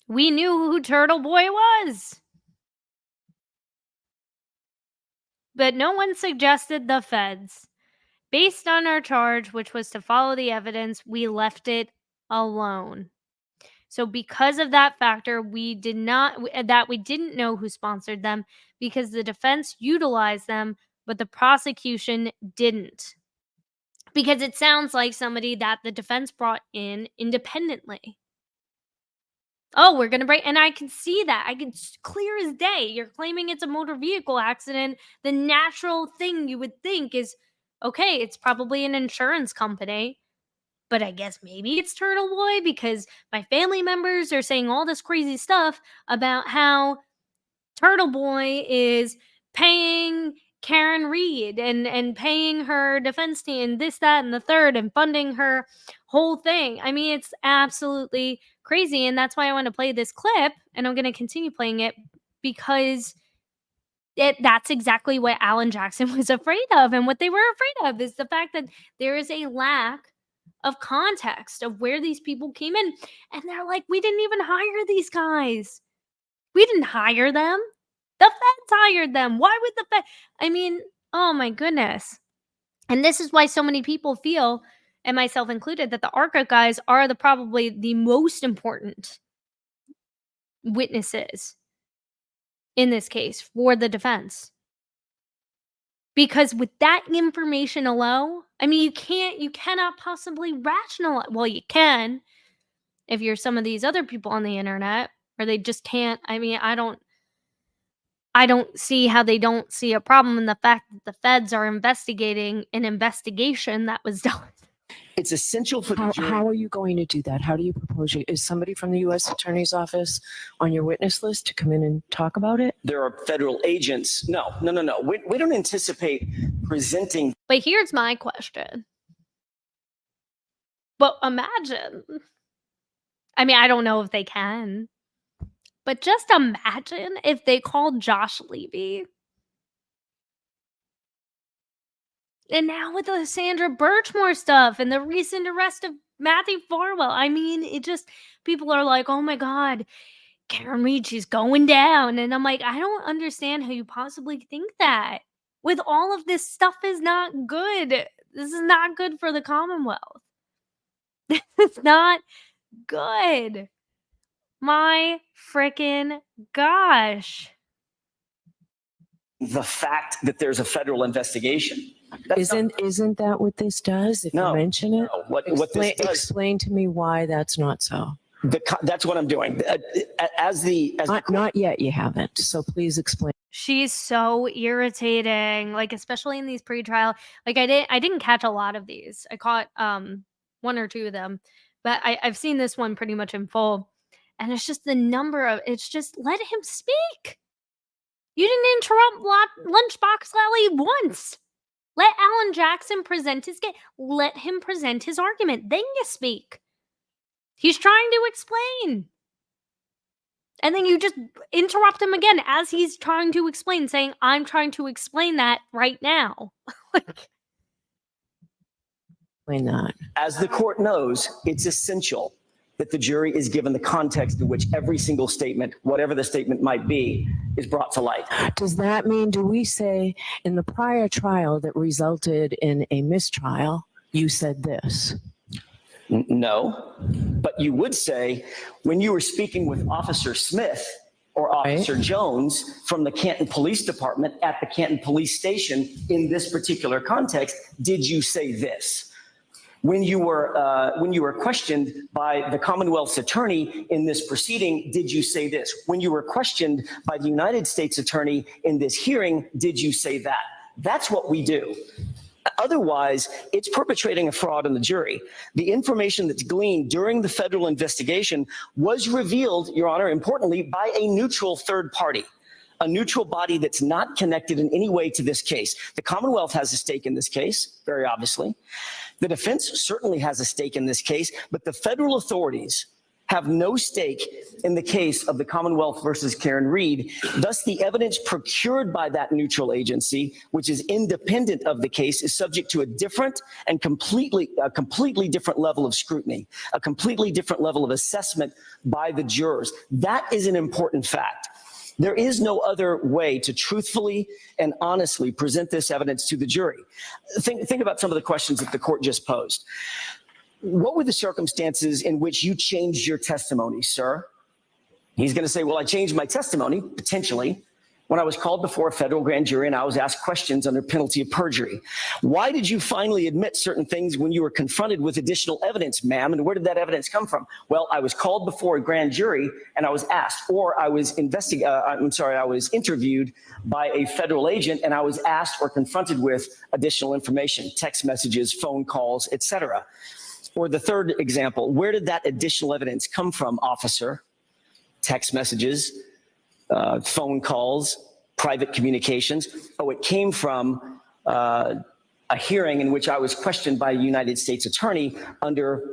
We knew who Turtleboy was. But no one suggested the feds. Based on our charge, which was to follow the evidence, we left it alone. So because of that factor, we didn't know who sponsored them, because the defense utilized them, but the prosecution didn't. Because it sounds like somebody that the defense brought in independently. Oh, we're going to break. And I can see that. I can, clear as day. You're claiming it's a motor vehicle accident. The natural thing you would think is, okay, it's probably an insurance company. But I guess maybe it's Turtleboy, because my family members are saying all this crazy stuff about how Turtleboy is paying Karen Reed and paying her defense team this, that, and the third, and funding her whole thing. I mean, it's absolutely crazy. And that's why I want to play this clip, and I'm going to continue playing it, because that's exactly what Alan Jackson was afraid of. And what they were afraid of is the fact that there is a lack of context of where these people came in. And they're like, we didn't even hire these guys. We didn't hire them. The feds hired them. Why would the Fed? I mean, oh my goodness. And this is why so many people feel, and myself included, that the ARCA guys are probably the most important witnesses in this case for the defense. Because with that information alone, I mean, you cannot possibly rationalize. Well, you can if you're some of these other people on the internet, or they just can't. I mean, I don't see how they don't see a problem in the fact that the feds are investigating an investigation that was done. It's essential for the jury. How are you going to do that? How do you propose it? Is somebody from the U.S. Attorney's Office on your witness list to come in and talk about it? There are federal agents. No. We don't anticipate presenting. But here's my question. But imagine, I mean, I don't know if they can, but just imagine if they called Josh Levy. And now with the Sandra Birchmore stuff and the recent arrest of Matthew Farwell, I mean, it just, people are like, oh my God, Karen Reed, she's going down. And I'm like, I don't understand how you possibly think that. With all of this stuff is not good. This is not good for the Commonwealth. It's not good. My freaking gosh. The fact that there's a federal investigation. Isn't that what this does? If No, you mention it, no. What this does, explain to me why that's not so. That's what I'm doing. Not yet, you haven't. So please explain. She's so irritating, like, especially in these pretrial. Like, I didn't catch a lot of these. I caught one or two of them, but I've seen this one pretty much in full. And it's just the number of it's just let him speak. You didn't interrupt Lunchbox Lally once. Let Alan Jackson present his case. Let him present his argument. Then you speak. He's trying to explain. And then you just interrupt him again as he's trying to explain, saying, I'm trying to explain that right now. Like, Explain that. As the court knows, it's essential that the jury is given the context in which every single statement, whatever the statement might be, is brought to light. Does that mean, do we say in the prior trial that resulted in a mistrial, you said this? No, but you would say when you were speaking with Officer Smith or Officer Jones from the Canton Police Department at the Canton Police Station in this particular context, did you say this? When you were questioned by the Commonwealth's attorney in this proceeding, did you say this? When you were questioned by the United States attorney in this hearing, did you say that? That's what we do. Otherwise, it's perpetrating a fraud on the jury. The information that's gleaned during the federal investigation was revealed, Your Honor, importantly, by a neutral third party, a neutral body that's not connected in any way to this case. The Commonwealth has a stake in this case, very obviously. The defense certainly has a stake in this case, but the federal authorities have no stake in the case of the Commonwealth versus Karen Reed. Thus, the evidence procured by that neutral agency, which is independent of the case, is subject to a different and completely different level of scrutiny, a completely different level of assessment by the jurors. That is an important fact. There is no other way to truthfully and honestly present this evidence to the jury. Think about some of the questions that the court just posed. What were the circumstances in which you changed your testimony, sir? He's going to say, well, I changed my testimony, potentially, when I was called before a federal grand jury and I was asked questions under penalty of perjury. Why did you finally admit certain things when you were confronted with additional evidence, ma'am? And where did that evidence come from? Well, I was called before a grand jury and I was asked, or I was I was interviewed by a federal agent and I was asked or confronted with additional information, text messages, phone calls, etc. Or the third example, where did that additional evidence come from, officer? Text messages, phone calls, private communications. Oh, it came from a hearing in which I was questioned by a United States attorney under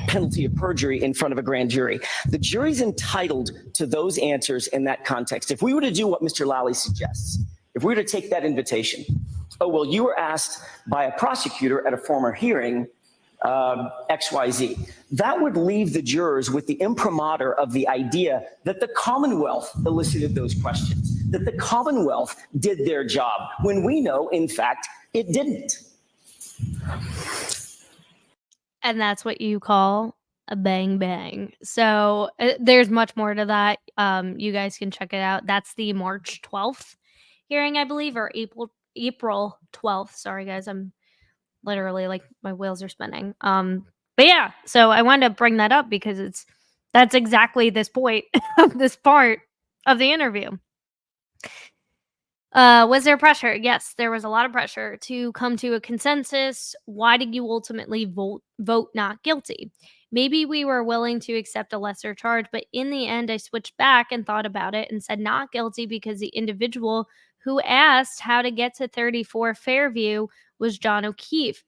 penalty of perjury in front of a grand jury. The jury's entitled to those answers in that context. If we were to do what Mr. Lally suggests, if we were to take that invitation, oh, well, you were asked by a prosecutor at a former hearing XYZ. That would leave the jurors with the imprimatur of the idea that the Commonwealth elicited those questions, that the Commonwealth did their job, when we know, in fact, it didn't. and that's what you call a bang bang. So there's much more to that. You guys can check it out. That's the March 12th hearing, I believe, or April 12th. Sorry, guys. I'm literally, like, my wheels are spinning. But yeah, so I wanted to bring that up because that's exactly this point of this part of the interview. Was there pressure? Yes, there was a lot of pressure to come to a consensus. Why did you ultimately vote not guilty? Maybe we were willing to accept a lesser charge, but in the end, I switched back and thought about it and said not guilty because the individual who asked how to get to 34 Fairview was John O'Keefe.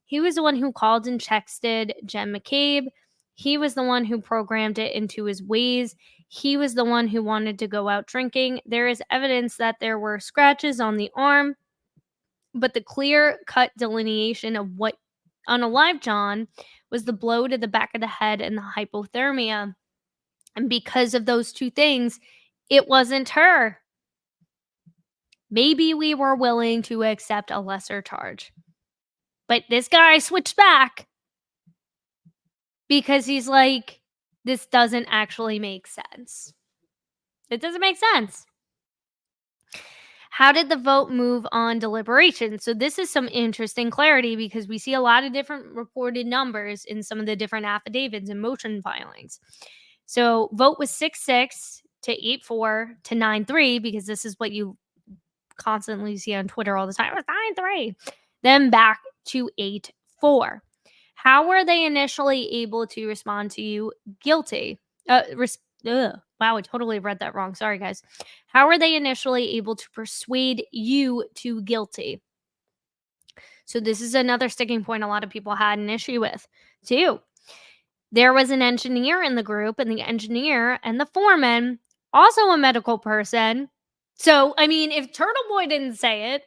He was the one who called and texted Jen McCabe. He was the one who programmed it into his ways. He was the one who wanted to go out drinking. There is evidence that there were scratches on the arm, but the clear-cut delineation of what unalived John was the blow to the back of the head and the hypothermia. And because of those two things, it wasn't her. Maybe we were willing to accept a lesser charge. But this guy switched back because he's like, this doesn't actually make sense. It doesn't make sense. How did the vote move on deliberation? So this is some interesting clarity because we see a lot of different reported numbers in some of the different affidavits and motion filings. So vote was 6-6 to 8-4 to 9-3, because this is what you constantly see on Twitter all the time. It's 9-3. Then back to 8-4. How were they initially able to respond to you guilty? Wow, I totally read that wrong. Sorry, guys. How were they initially able to persuade you to guilty? So this is another sticking point a lot of people had an issue with, too. There was an engineer in the group, and the engineer and the foreman, also a medical person. So, I mean, if Turtleboy didn't say it,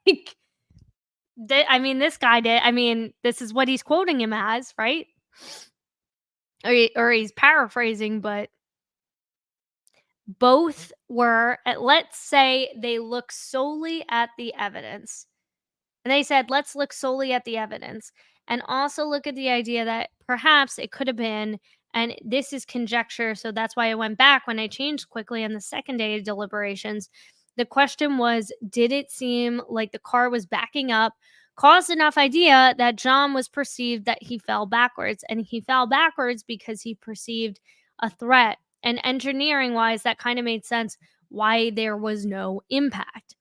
like, this guy did. I mean, this is what he's quoting him as, right? Or he's paraphrasing, but both were, let's say they look solely at the evidence. And they said, let's look solely at the evidence and also look at the idea that perhaps it could have been, and this is conjecture, so that's why I went back when I changed quickly on the second day of deliberations. The question was, did it seem like the car was backing up, caused enough idea that John was perceived that he fell backwards, and he fell backwards because he perceived a threat. And engineering wise, that kind of made sense why there was no impact.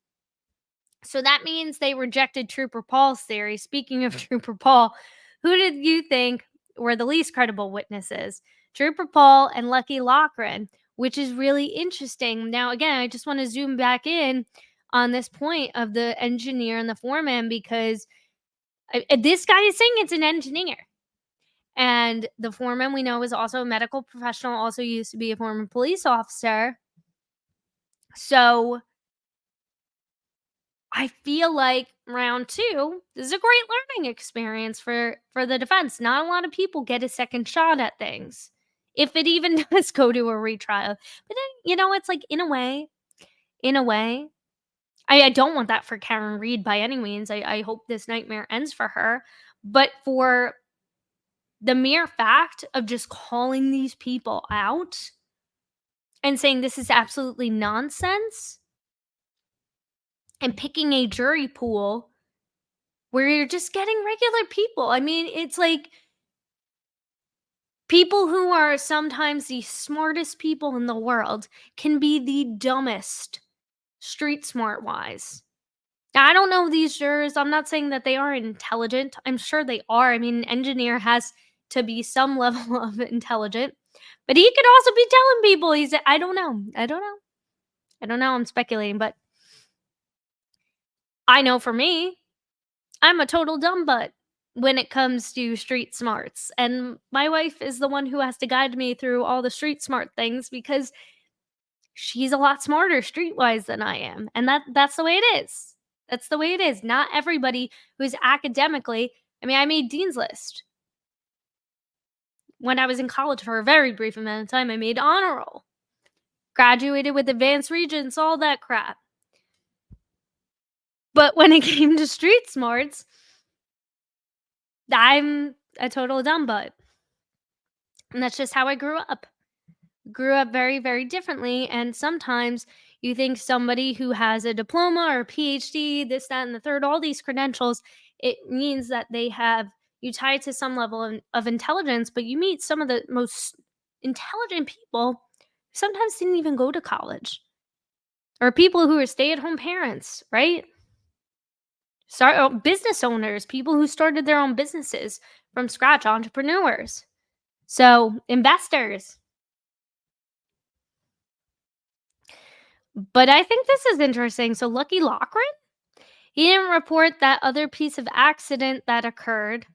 So that means they rejected Trooper Paul's theory. Speaking of Trooper Paul, who did you think were the least credible witnesses? Trooper Paul and Lucky Loughran, which is really interesting. Now, again, I just want to zoom back in on this point of the engineer and the foreman, because this guy is saying it's an engineer. And the foreman, we know, is also a medical professional, also used to be a former police officer. So I feel like round 2 is a great learning experience for the defense. Not a lot of people get a second shot at things, if it even does go to a retrial. But then, it's like, in a way, I don't want that for Karen Reed by any means. I hope this nightmare ends for her. But for the mere fact of just calling these people out and saying this is absolutely nonsense, and picking a jury pool where you're just getting regular people. I mean, it's like people who are sometimes the smartest people in the world can be the dumbest, street smart wise. Now, I don't know these jurors. I'm not saying that they are intelligent. I'm sure they are. I mean, an engineer has to be some level of intelligent, but he could also be telling people I don't know. I'm speculating, but I know for me, I'm a total dumb butt when it comes to street smarts. And my wife is the one who has to guide me through all the street smart things, because she's a lot smarter streetwise than I am. And that's the way it is. That's the way it is. Not everybody who's academically, I made Dean's List. When I was in college for a very brief amount of time, I made honor roll. Graduated with advanced regents, all that crap. But when it came to street smarts, I'm a total dumb butt. And that's just how I grew up. Grew up very, very differently. And sometimes you think somebody who has a diploma or a PhD, this, that, and the third, all these credentials, it means that they have you tied to some level of intelligence, but you meet some of the most intelligent people who sometimes didn't even go to college. Or people who are stay-at-home parents, right? Business owners, people who started their own businesses from scratch, entrepreneurs. So, investors. But I think this is interesting. So, Lucky Loughran, he didn't report that other piece of accident that occurred.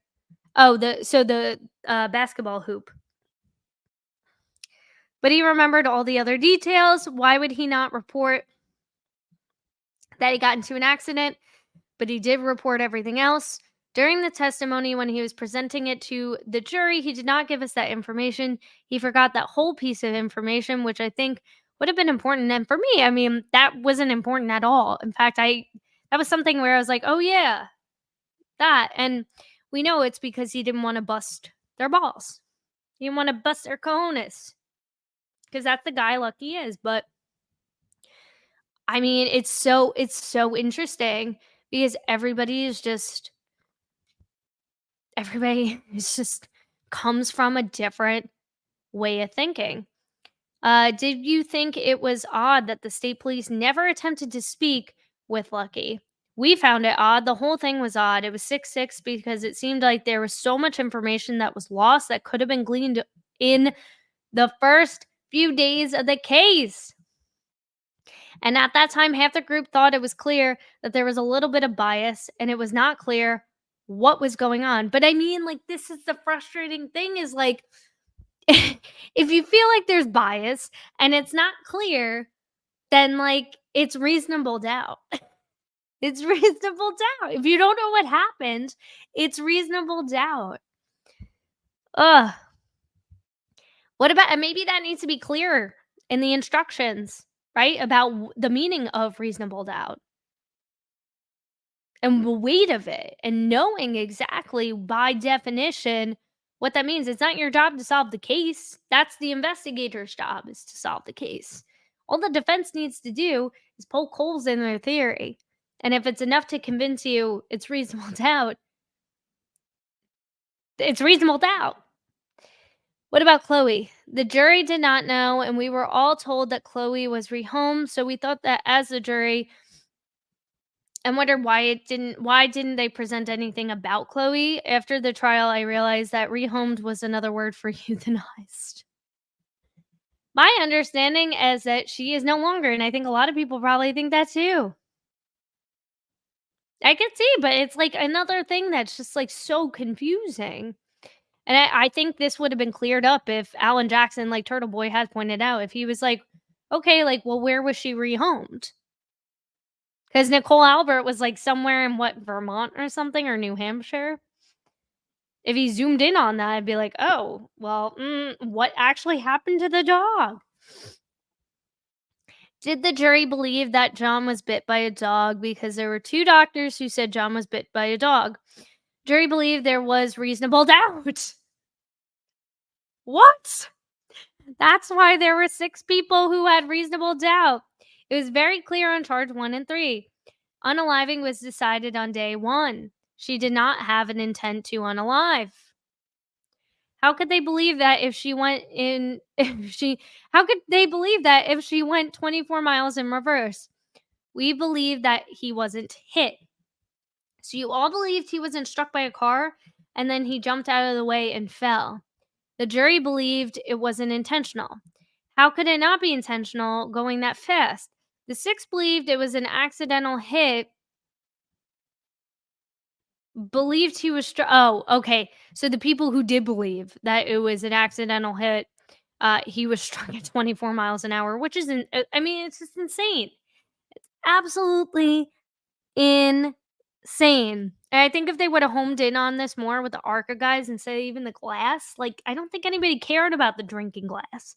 Oh, the basketball hoop. But he remembered all the other details. Why would he not report that he got into an accident? But he did report everything else. During the testimony, when he was presenting it to the jury, he did not give us that information. He forgot that whole piece of information, which I think would have been important. And for me, that wasn't important at all. In fact, that was something where I was like, oh yeah, that. And we know it's because he didn't want to bust their balls. He didn't want to bust their cojones, because that's the guy Lucky is. But I mean, it's so interesting because everybody is just comes from a different way of thinking. Did you think it was odd that the state police never attempted to speak with Lucky? We found it odd. The whole thing was odd. It was 6-6 because it seemed like there was so much information that was lost that could have been gleaned in the first few days of the case. And at that time, half the group thought it was clear that there was a little bit of bias and it was not clear what was going on. But I mean, like, this is the frustrating thing is like, if you feel like there's bias and it's not clear, then like it's reasonable doubt. It's reasonable doubt. If you don't know what happened, it's reasonable doubt. Ugh. What about, and maybe that needs to be clearer in the instructions, right? About the meaning of reasonable doubt and the weight of it and knowing exactly by definition what that means. It's not your job to solve the case. That's the investigator's job, is to solve the case. All the defense needs to do is poke holes in their theory. And if it's enough to convince you it's reasonable doubt, it's reasonable doubt. What about Chloe? The jury did not know, and we were all told that Chloe was rehomed, so we thought that as the jury, and wondered why didn't they present anything about Chloe? After the trial, I realized that rehomed was another word for euthanized. My understanding is that she is no longer, and I think a lot of people probably think that too. I could see, but it's like another thing that's just like so confusing. And I think this would have been cleared up if Alan Jackson, like Turtleboy had pointed out, if he was like, okay, like, well, where was she rehomed? Because Nicole Albert was like somewhere in Vermont or something, or New Hampshire. If he zoomed in on that, I'd be like, oh, well, what actually happened to the dog? Did the jury believe that John was bit by a dog? Because there were 2 doctors who said John was bit by a dog. Jury believed there was reasonable doubt. What? That's why there were 6 people who had reasonable doubt. It was very clear on charge 1 and 3. Unaliving was decided on day 1. She did not have an intent to unalive. How could they believe that if she went 24 miles in reverse? We believe that he wasn't hit. So you all believed he wasn't struck by a car and then he jumped out of the way and fell. The jury believed it wasn't intentional. How could it not be intentional going that fast? The 6 believed it was an accidental hit. Believed he was oh, okay. So the people who did believe that it was an accidental hit, he was struck at 24 miles an hour, which isn't, I mean, it's just insane. It's absolutely insane. And I think if they would have homed in on this more with the ARCA guys instead of even the glass, like, I don't think anybody cared about the drinking glass.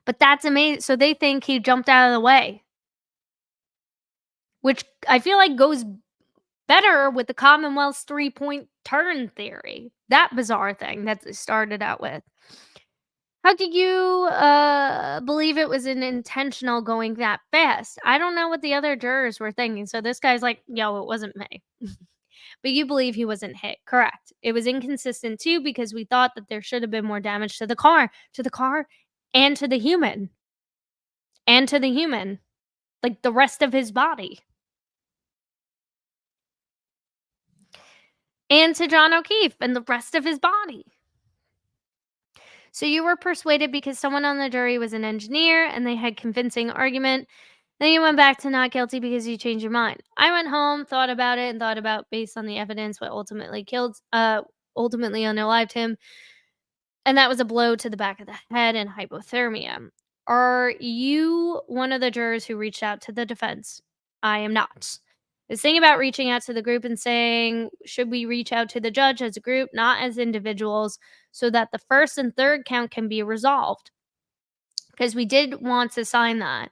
But that's amazing. So they think he jumped out of the way, which I feel like goes better with the Commonwealth's 3-point turn theory. That bizarre thing that they started out with. How do you believe it was an intentional going that fast? I don't know what the other jurors were thinking. So this guy's like, yo, it wasn't me. But you believe he wasn't hit. Correct. It was inconsistent too because we thought that there should have been more damage to the car, and to the human. Like the rest of his body. And to John O'Keefe and the rest of his body. So you were persuaded because someone on the jury was an engineer and they had convincing argument. Then you went back to not guilty because you changed your mind. I went home, thought about it, and thought about, based on the evidence, what ultimately unalived him. And that was a blow to the back of the head and hypothermia. Are you one of the jurors who reached out to the defense? I am not. This thing about reaching out to the group and saying, should we reach out to the judge as a group, not as individuals, so that the first and third count can be resolved? Because we did want to sign that.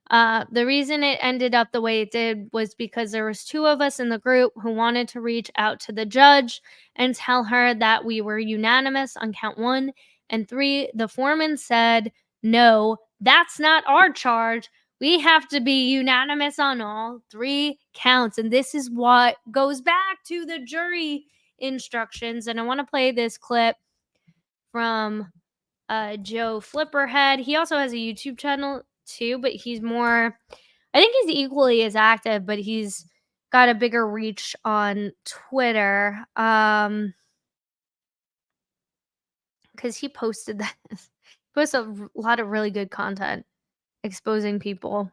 The reason it ended up the way it did was because there was 2 of us in the group who wanted to reach out to the judge and tell her that we were unanimous on count 1 and 3. The foreman said, no, that's not our charge. We have to be unanimous on all 3 counts. And this is what goes back to the jury instructions. And I want to play this clip from Joe Flipperhead. He also has a YouTube channel too, but he's more, I think he's equally as active, but he's got a bigger reach on Twitter. Because he posted that. He posts a lot of really good content exposing people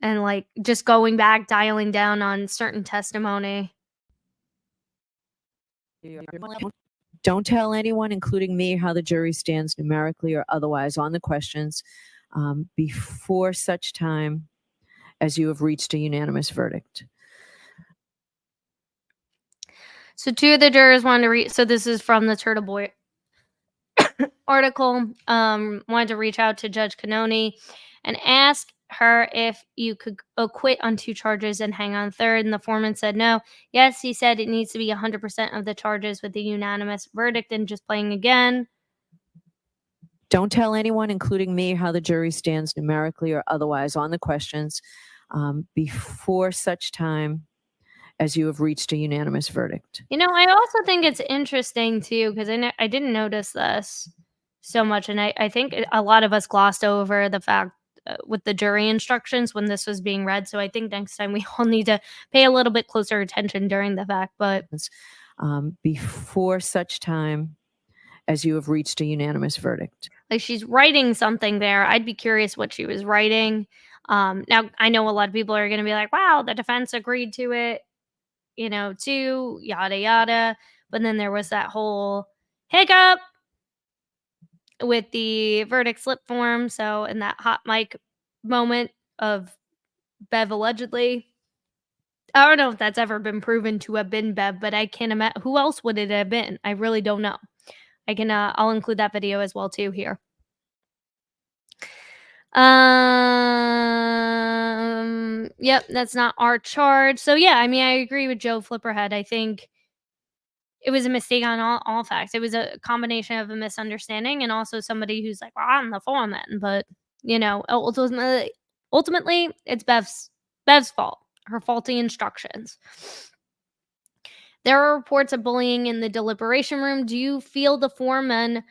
and like just going back, dialing down on certain testimony. Don't tell anyone, including me, how the jury stands numerically or otherwise on the questions before such time as you have reached a unanimous verdict. So 2 of the jurors wanted to read. So this is from the Turtleboy article. Wanted to reach out to Judge Cannoni and ask her if you could acquit on 2 charges and hang on 3rd. And the foreman said no. Yes, he said it needs to be 100% of the charges with a unanimous verdict. And just playing again. Don't tell anyone, including me, how the jury stands numerically or otherwise on the questions before such time as you have reached a unanimous verdict. You know, I also think it's interesting too, because I didn't notice this so much. And I think a lot of us glossed over the fact with the jury instructions when this was being read. So I think next time we all need to pay a little bit closer attention during the fact. But before such time as you have reached a unanimous verdict. Like she's writing something there. I'd be curious what she was writing. Now, I know a lot of people are going to be like, wow, the defense agreed to it, you know, too, yada, yada. But then there was that whole hiccup with the verdict slip form. So in that hot mic moment of Bev allegedly, I don't know if that's ever been proven to have been Bev, but I can't imagine who else would it have been. I really don't know. I'll include that video as well too here. Yep, that's not our charge. So yeah, I mean, I agree with Joe Flipperhead. I think it was a mistake on all facts. It was a combination of a misunderstanding and also somebody who's like, well, I'm the foreman, but you know, ultimately, it's Bev's fault. Her faulty instructions. There are reports of bullying in the deliberation room. Do you feel the foreman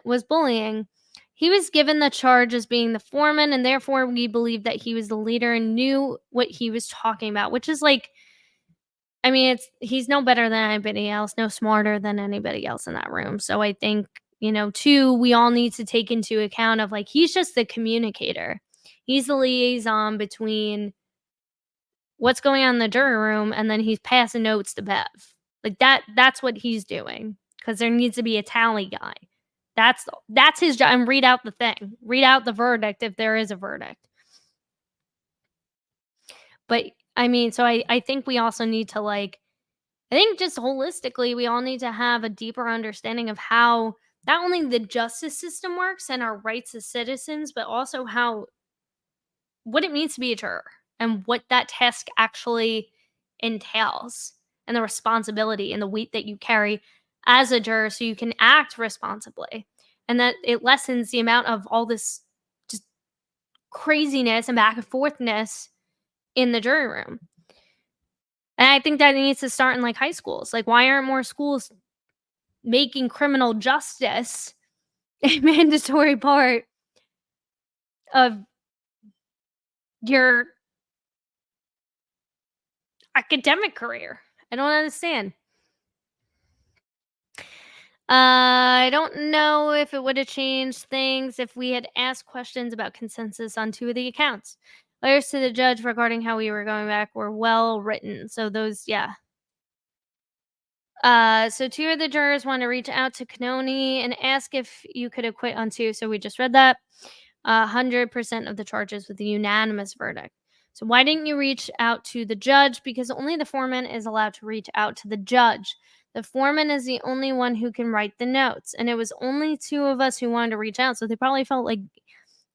was bullying? He was given the charge as being the foreman, and therefore we believe that he was the leader and knew what he was talking about, which is like, I mean, he's no better than anybody else, no smarter than anybody else in that room. So I think, you know, too, we all need to take into account of like, he's just the communicator. He's the liaison between what's going on in the jury room, and then he's passing notes to Bev. Like that's what he's doing, because there needs to be a tally guy. That's his job. And read out the thing. Read out the verdict if there is a verdict. But I mean, so I think we also need to I think just holistically, we all need to have a deeper understanding of how not only the justice system works and our rights as citizens, but also what it means to be a juror and what that task actually entails and the responsibility and the weight that you carry as a juror so you can act responsibly. And that it lessens the amount of all this just craziness and back and forthness in the jury room. And I think that needs to start in high schools. Why aren't more schools making criminal justice a mandatory part of your academic career? I don't understand. I don't know if it would have changed things if we had asked questions about consensus on 2 of the accounts. Letters to the judge regarding how we were going back were well written. So those, yeah. So 2 of the jurors want to reach out to Cannoni and ask if you could acquit on 2. So we just read that. 100% of the charges with a unanimous verdict. So why didn't you reach out to the judge? Because only the foreman is allowed to reach out to the judge. The foreman is the only one who can write the notes. And it was only 2 of us who wanted to reach out. So they probably felt like,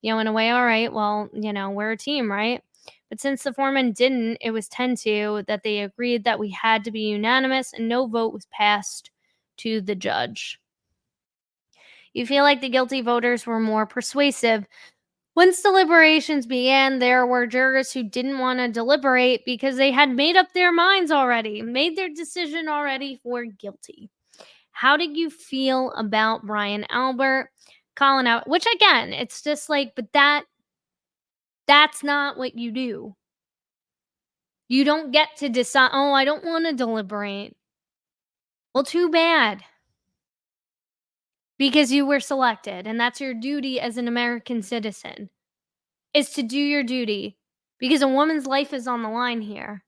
in a way, all right, well, we're a team, right? But since the foreman didn't, it was 10-2 that they agreed that we had to be unanimous and no vote was passed to the judge. You feel like the guilty voters were more persuasive. Once deliberations began, there were jurors who didn't want to deliberate because they had made up their minds already, made their decision already for guilty. How did you feel about Brian Albert calling out? Which again, it's just like, but that's not what you do. You don't get to decide, oh, I don't want to deliberate. Well, too bad. Because you were selected, and that's your duty as an American citizen, is to do your duty. Because a woman's life is on the line here.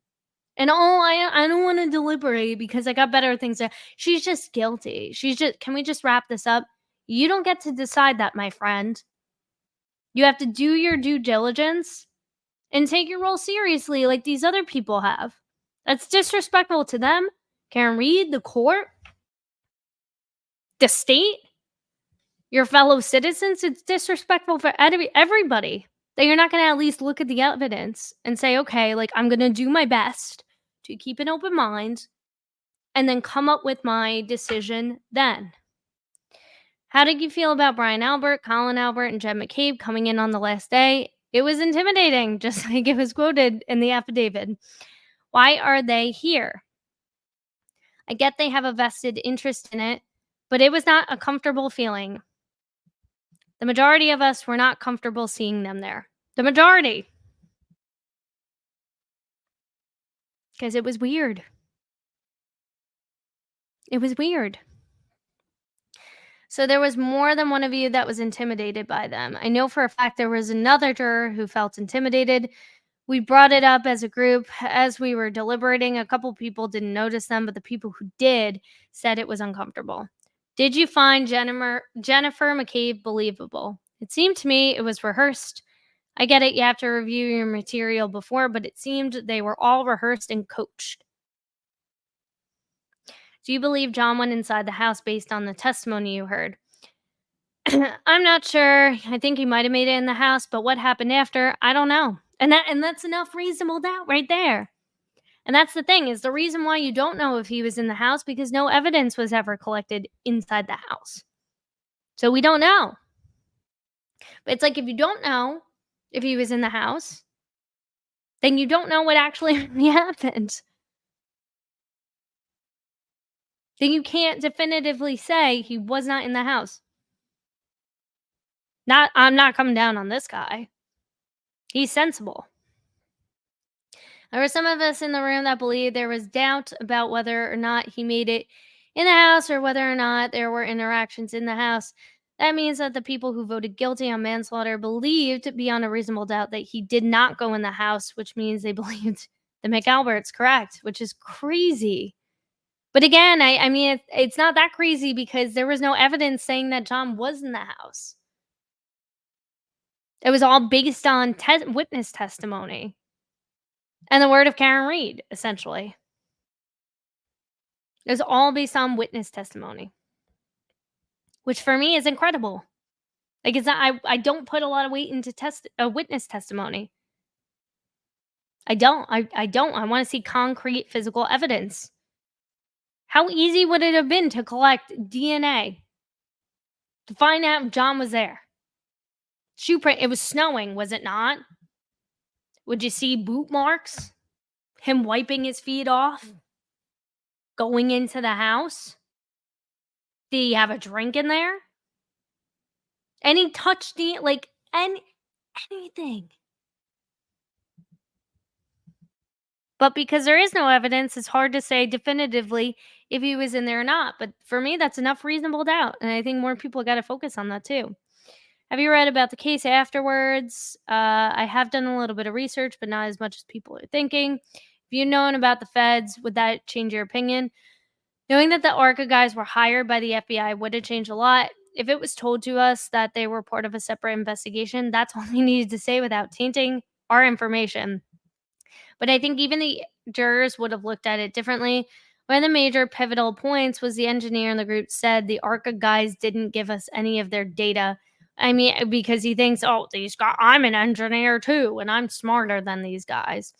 And I don't want to deliberate because I got better things to. She's just guilty. Can we just wrap this up? You don't get to decide that, my friend. You have to do your due diligence and take your role seriously like these other people have. That's disrespectful to them, Karen Reed, the court, the state, your fellow citizens. It's disrespectful for everybody that you're not going to at least look at the evidence and say, okay, like I'm going to do my best to keep an open mind and then come up with my decision then. How did you feel about Brian Albert, Colin Albert, and Jed McCabe coming in on the last day? It was intimidating, just like it was quoted in the affidavit. Why are they here? I get they have a vested interest in it, but it was not a comfortable feeling. The majority of us were not comfortable seeing them there. The majority. Because it was weird. It was weird. So there was more than one of you that was intimidated by them. I know for a fact there was another juror who felt intimidated. We brought it up as a group as we were deliberating. A couple people didn't notice them, but the people who did said it was uncomfortable. Did you find Jennifer McCabe believable? It seemed to me it was rehearsed. I get it, you have to review your material before, but it seemed they were all rehearsed and coached. Do you believe John went inside the house based on the testimony you heard? I'm not sure. I think he might have made it in the house, but what happened after, I don't know. And that's enough reasonable doubt right there. And that's the thing, is the reason why you don't know if he was in the house because no evidence was ever collected inside the house. So we don't know. But it's like if you don't know if he was in the house, then you don't know what actually happened. Then you can't definitively say he was not in the house. I'm not coming down on this guy. He's sensible. There were some of us in the room that believed there was doubt about whether or not he made it in the house or whether or not there were interactions in the house. That means that the people who voted guilty on manslaughter believed beyond a reasonable doubt that he did not go in the house, which means they believed the McAlbert's correct, which is crazy. But again, I mean, it's not that crazy because there was no evidence saying that John was in the house. It was all based on witness testimony and the word of Karen Reed, essentially. It was all based on witness testimony, which for me is incredible. Like, it's not, I don't put a lot of weight into witness testimony. I don't. I want to see concrete physical evidence. How easy would it have been to collect DNA to find out John was there? Shoe print. It was snowing, was it not? Would you see boot marks? Him wiping his feet off? Going into the house? Did he have a drink in there? Any touch, like anything. But because there is no evidence, it's hard to say definitively if he was in there or not. But for me, that's enough reasonable doubt. And I think more people got to focus on that too. Have you read about the case afterwards? I have done a little bit of research, but not as much as people are thinking. If you'd known about the feds, would that change your opinion? Knowing that the ARCA guys were hired by the FBI would have changed a lot. If it was told to us that they were part of a separate investigation, that's all they needed to say without tainting our information. But I think even the jurors would have looked at it differently. One of the major pivotal points was the engineer in the group said the ARCA guys didn't give us any of their data. I mean, because he thinks, oh, these guys, I'm an engineer too, and I'm smarter than these guys.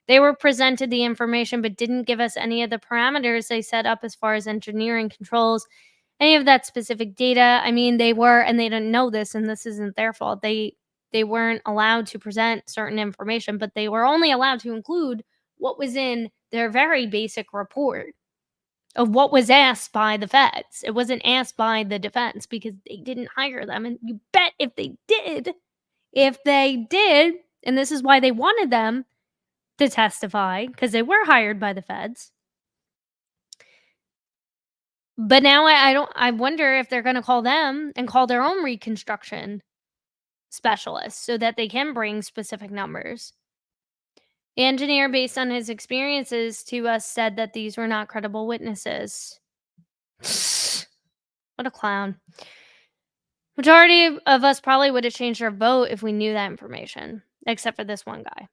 They were presented the information, but didn't give us any of the parameters they set up as far as engineering controls, any of that specific data. I mean, they were, and they didn't know this, and this isn't their fault. They they weren't allowed to present certain information, but they were only allowed to include what was in their very basic report of what was asked by the feds. It wasn't asked by the defense because they didn't hire them. And you bet if they did, and this is why they wanted them to testify, because they were hired by the feds. But now I wonder if they're going to call them and call their own reconstruction specialists so that they can bring specific numbers. The engineer, based on his experiences to us, said that these were not credible witnesses. What a clown. Majority of us probably would have changed our vote if we knew that information, except for this one guy.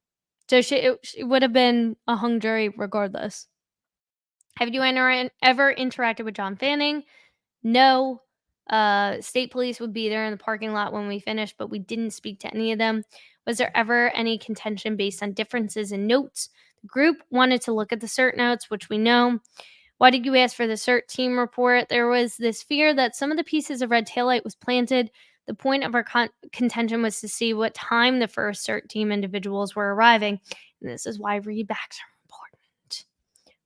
So it would have been a hung jury regardless. Have you ever interacted with John Fanning? No. State police would be there in the parking lot when we finished, but we didn't speak to any of them. Was there ever any contention based on differences in notes? The group wanted to look at the cert notes, which we know. Why did you ask for the cert team report? There was this fear that some of the pieces of red taillight was planted. The point of our contention was to see what time the first cert team individuals were arriving. And this is why readbacks are important,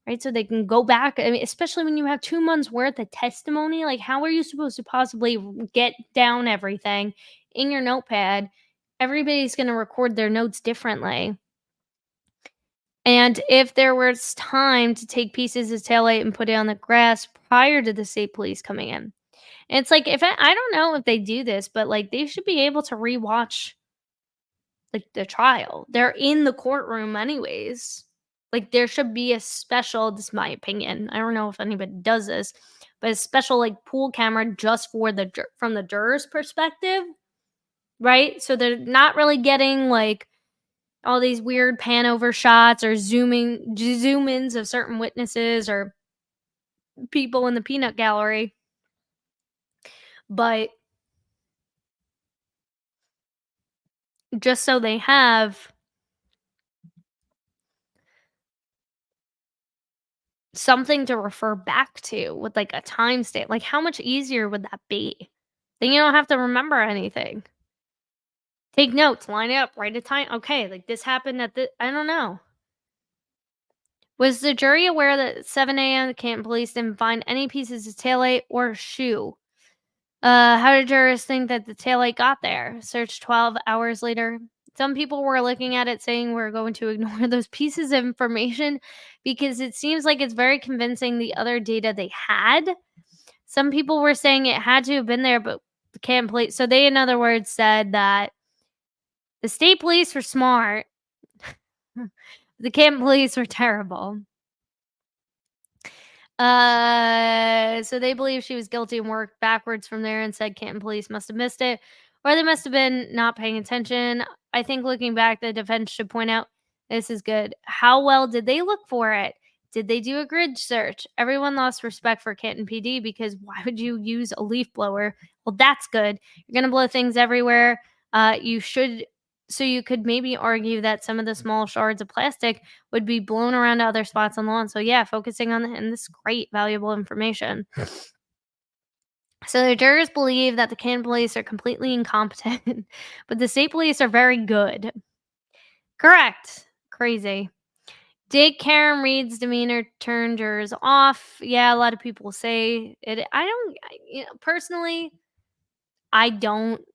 right? So they can go back. I mean, especially when you have 2 months worth of testimony, like how are you supposed to possibly get down everything in your notepad? Everybody's going to record their notes differently. And if there was time to take pieces of taillight and put it on the grass prior to the state police coming in. And it's like, if I don't know if they do this, but like they should be able to rewatch like the trial. They're in the courtroom anyways. Like there should be a special, this is my opinion, I don't know if anybody does this, but a special like pool camera just for from the jurors' perspective, right? So they're not really getting like all these weird pan over shots or zoom ins of certain witnesses or people in the peanut gallery. But just so they have something to refer back to with like a timestamp. Like how much easier would that be? Then you don't have to remember anything. Take notes, line it up, write a time. Okay, like this happened at the, I don't know. Was the jury aware that at 7 a.m. the Canton police didn't find any pieces of taillight or shoe? How did jurors think that the taillight got there? Search 12 hours later. Some people were looking at it saying we're going to ignore those pieces of information because it seems like it's very convincing the other data they had. Some people were saying it had to have been there, but the Canton police. So they, in other words, said that the state police were smart. The Canton police were terrible. So they believe she was guilty and worked backwards from there and said Canton police must have missed it, or they must have been not paying attention. I think looking back, the defense should point out this is good. How well did they look for it? Did they do a grid search? Everyone lost respect for Canton PD because why would you use a leaf blower? Well, that's good. You're going to blow things everywhere. So you could maybe argue that some of the small shards of plastic would be blown around to other spots on the lawn. So yeah, focusing on and this is great, valuable information. So the jurors believe that the Canton police are completely incompetent, but the state police are very good. Correct. Crazy. Did Karen Reed's demeanor turn jurors off? Yeah, a lot of people say it. Personally, I don't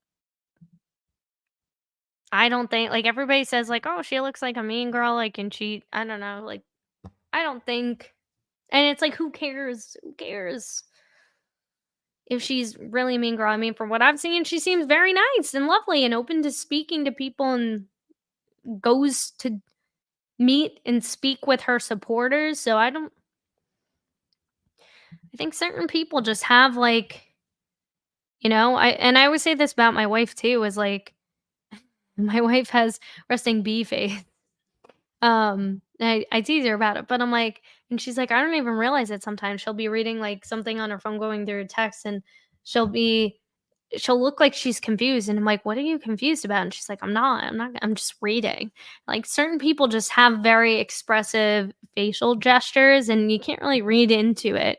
think, like, everybody says, like, oh, she looks like a mean girl, like, and she, I don't know, like, I don't think, and it's like, who cares? Who cares if she's really a mean girl? I mean, from what I've seen, she seems very nice and lovely and open to speaking to people and goes to meet and speak with her supporters. So I think certain people just have, like, I always say this about my wife too, is like, my wife has resting bee face. I tease her about it, but I'm like, and she's like, I don't even realize it sometimes. She'll be reading like something on her phone going through a text and she'll look like she's confused. And I'm like, what are you confused about? And she's like, I'm just reading. Like certain people just have very expressive facial gestures and you can't really read into it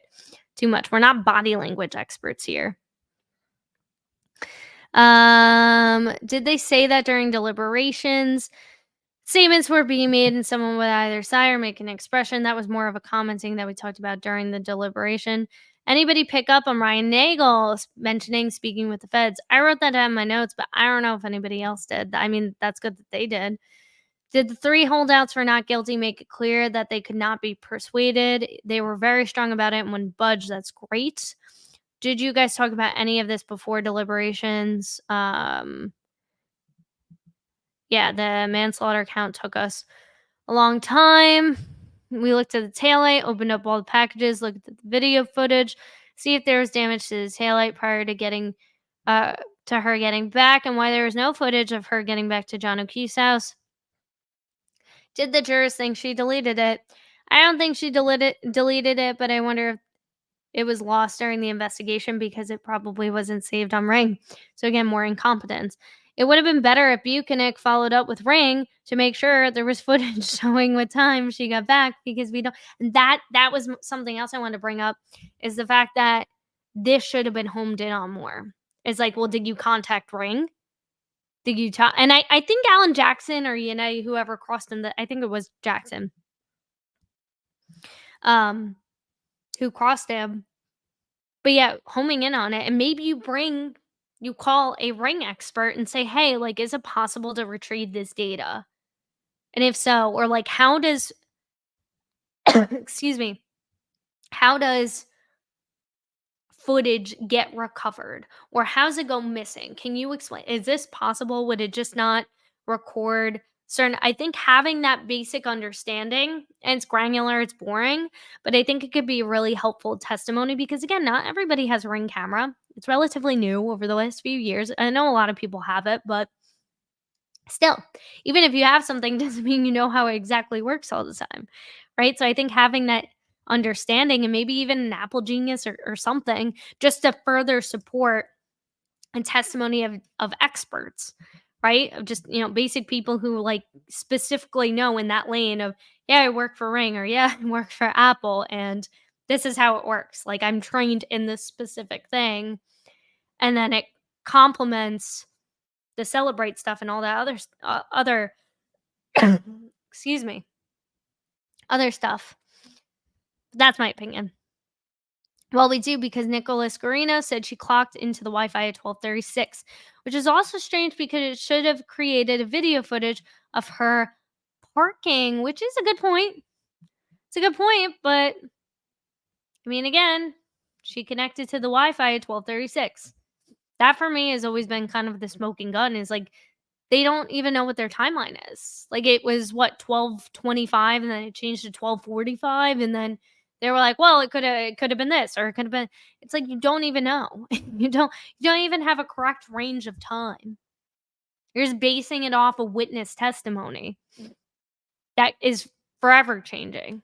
too much. We're not body language experts here. Did they say that during deliberations? Statements were being made and someone would either sigh or make an expression. That was more of a commenting that we talked about during the deliberation. Anybody pick up on Ryan Nagel mentioning speaking with the feds? I wrote that down in my notes, but I don't know if anybody else did. I mean, that's good that they did. Did the 3 holdouts for not guilty make it clear that they could not be persuaded? They were very strong about it and wouldn't budge. That's great. Did you guys talk about any of this before deliberations? Yeah, the manslaughter count took us a long time. We looked at the taillight, opened up all the packages, looked at the video footage, see if there was damage to the taillight prior to getting to her getting back, and why there was no footage of her getting back to John O'Keefe's house. Did the jurors think she deleted it? I don't think she deleted it, but I wonder if it was lost during the investigation because it probably wasn't saved on Ring. So again, more incompetence. It would have been better if Buchanan followed up with Ring to make sure there was footage showing what time she got back, because we don't. And that was something else I wanted to bring up, is the fact that this should have been homed in on more. It's like, well, did you contact Ring? Did you talk? And I think Alan Jackson or whoever crossed him, I think it was Jackson, who crossed him. But yeah, homing in on it, and maybe you call a Ring expert and say, hey, like, is it possible to retrieve this data? And if so, or like, how does, excuse me, how does footage get recovered, or how's it go missing? Can you explain? Is this possible? Would it just not record certain? I think having that basic understanding, and it's granular, it's boring, but I think it could be really helpful testimony, because again, not everybody has a Ring camera. It's relatively new over the last few years. I know a lot of people have it, but still, even if you have something doesn't mean you know how it exactly works all the time, right? So I think having that understanding, and maybe even an Apple Genius or something, just to further support and testimony of experts, right? Of just, basic people who like specifically know in that lane of, yeah, I work for Ring, or yeah, I work for Apple, and this is how it works. Like, I'm trained in this specific thing. And then it complements the Celebrate stuff and all that other excuse me, other stuff. That's my opinion. Well, we do, because Nicholas Guarino said she clocked into the Wi-Fi at 12:36, which is also strange because it should have created a video footage of her parking, which is a good point. It's a good point, but I mean, again, she connected to the Wi-Fi at 12:36. That for me has always been kind of the smoking gun, is like, they don't even know what their timeline is. Like, it was what, 12:25, and then it changed to 12:45, and then they were like, well, it could have been this, or it could have been. It's like, you don't even know. You don't even have a correct range of time. You're just basing it off a witness testimony that is forever changing.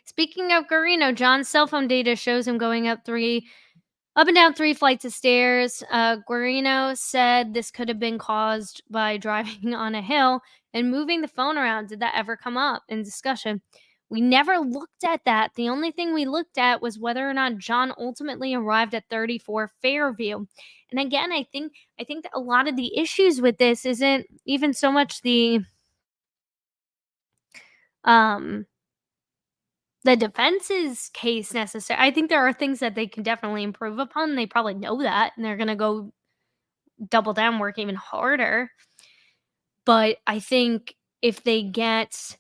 Speaking of Guarino, John's cell phone data shows him going up and down 3 flights of stairs. Guarino said this could have been caused by driving on a hill and moving the phone around. Did that ever come up in discussion? We never looked at that. The only thing we looked at was whether or not John ultimately arrived at 34 Fairview. And again, I think that a lot of the issues with this isn't even so much the defense's case necessary. I think there are things that they can definitely improve upon. They probably know that, and they're going to go double down, work even harder. But I think if they get,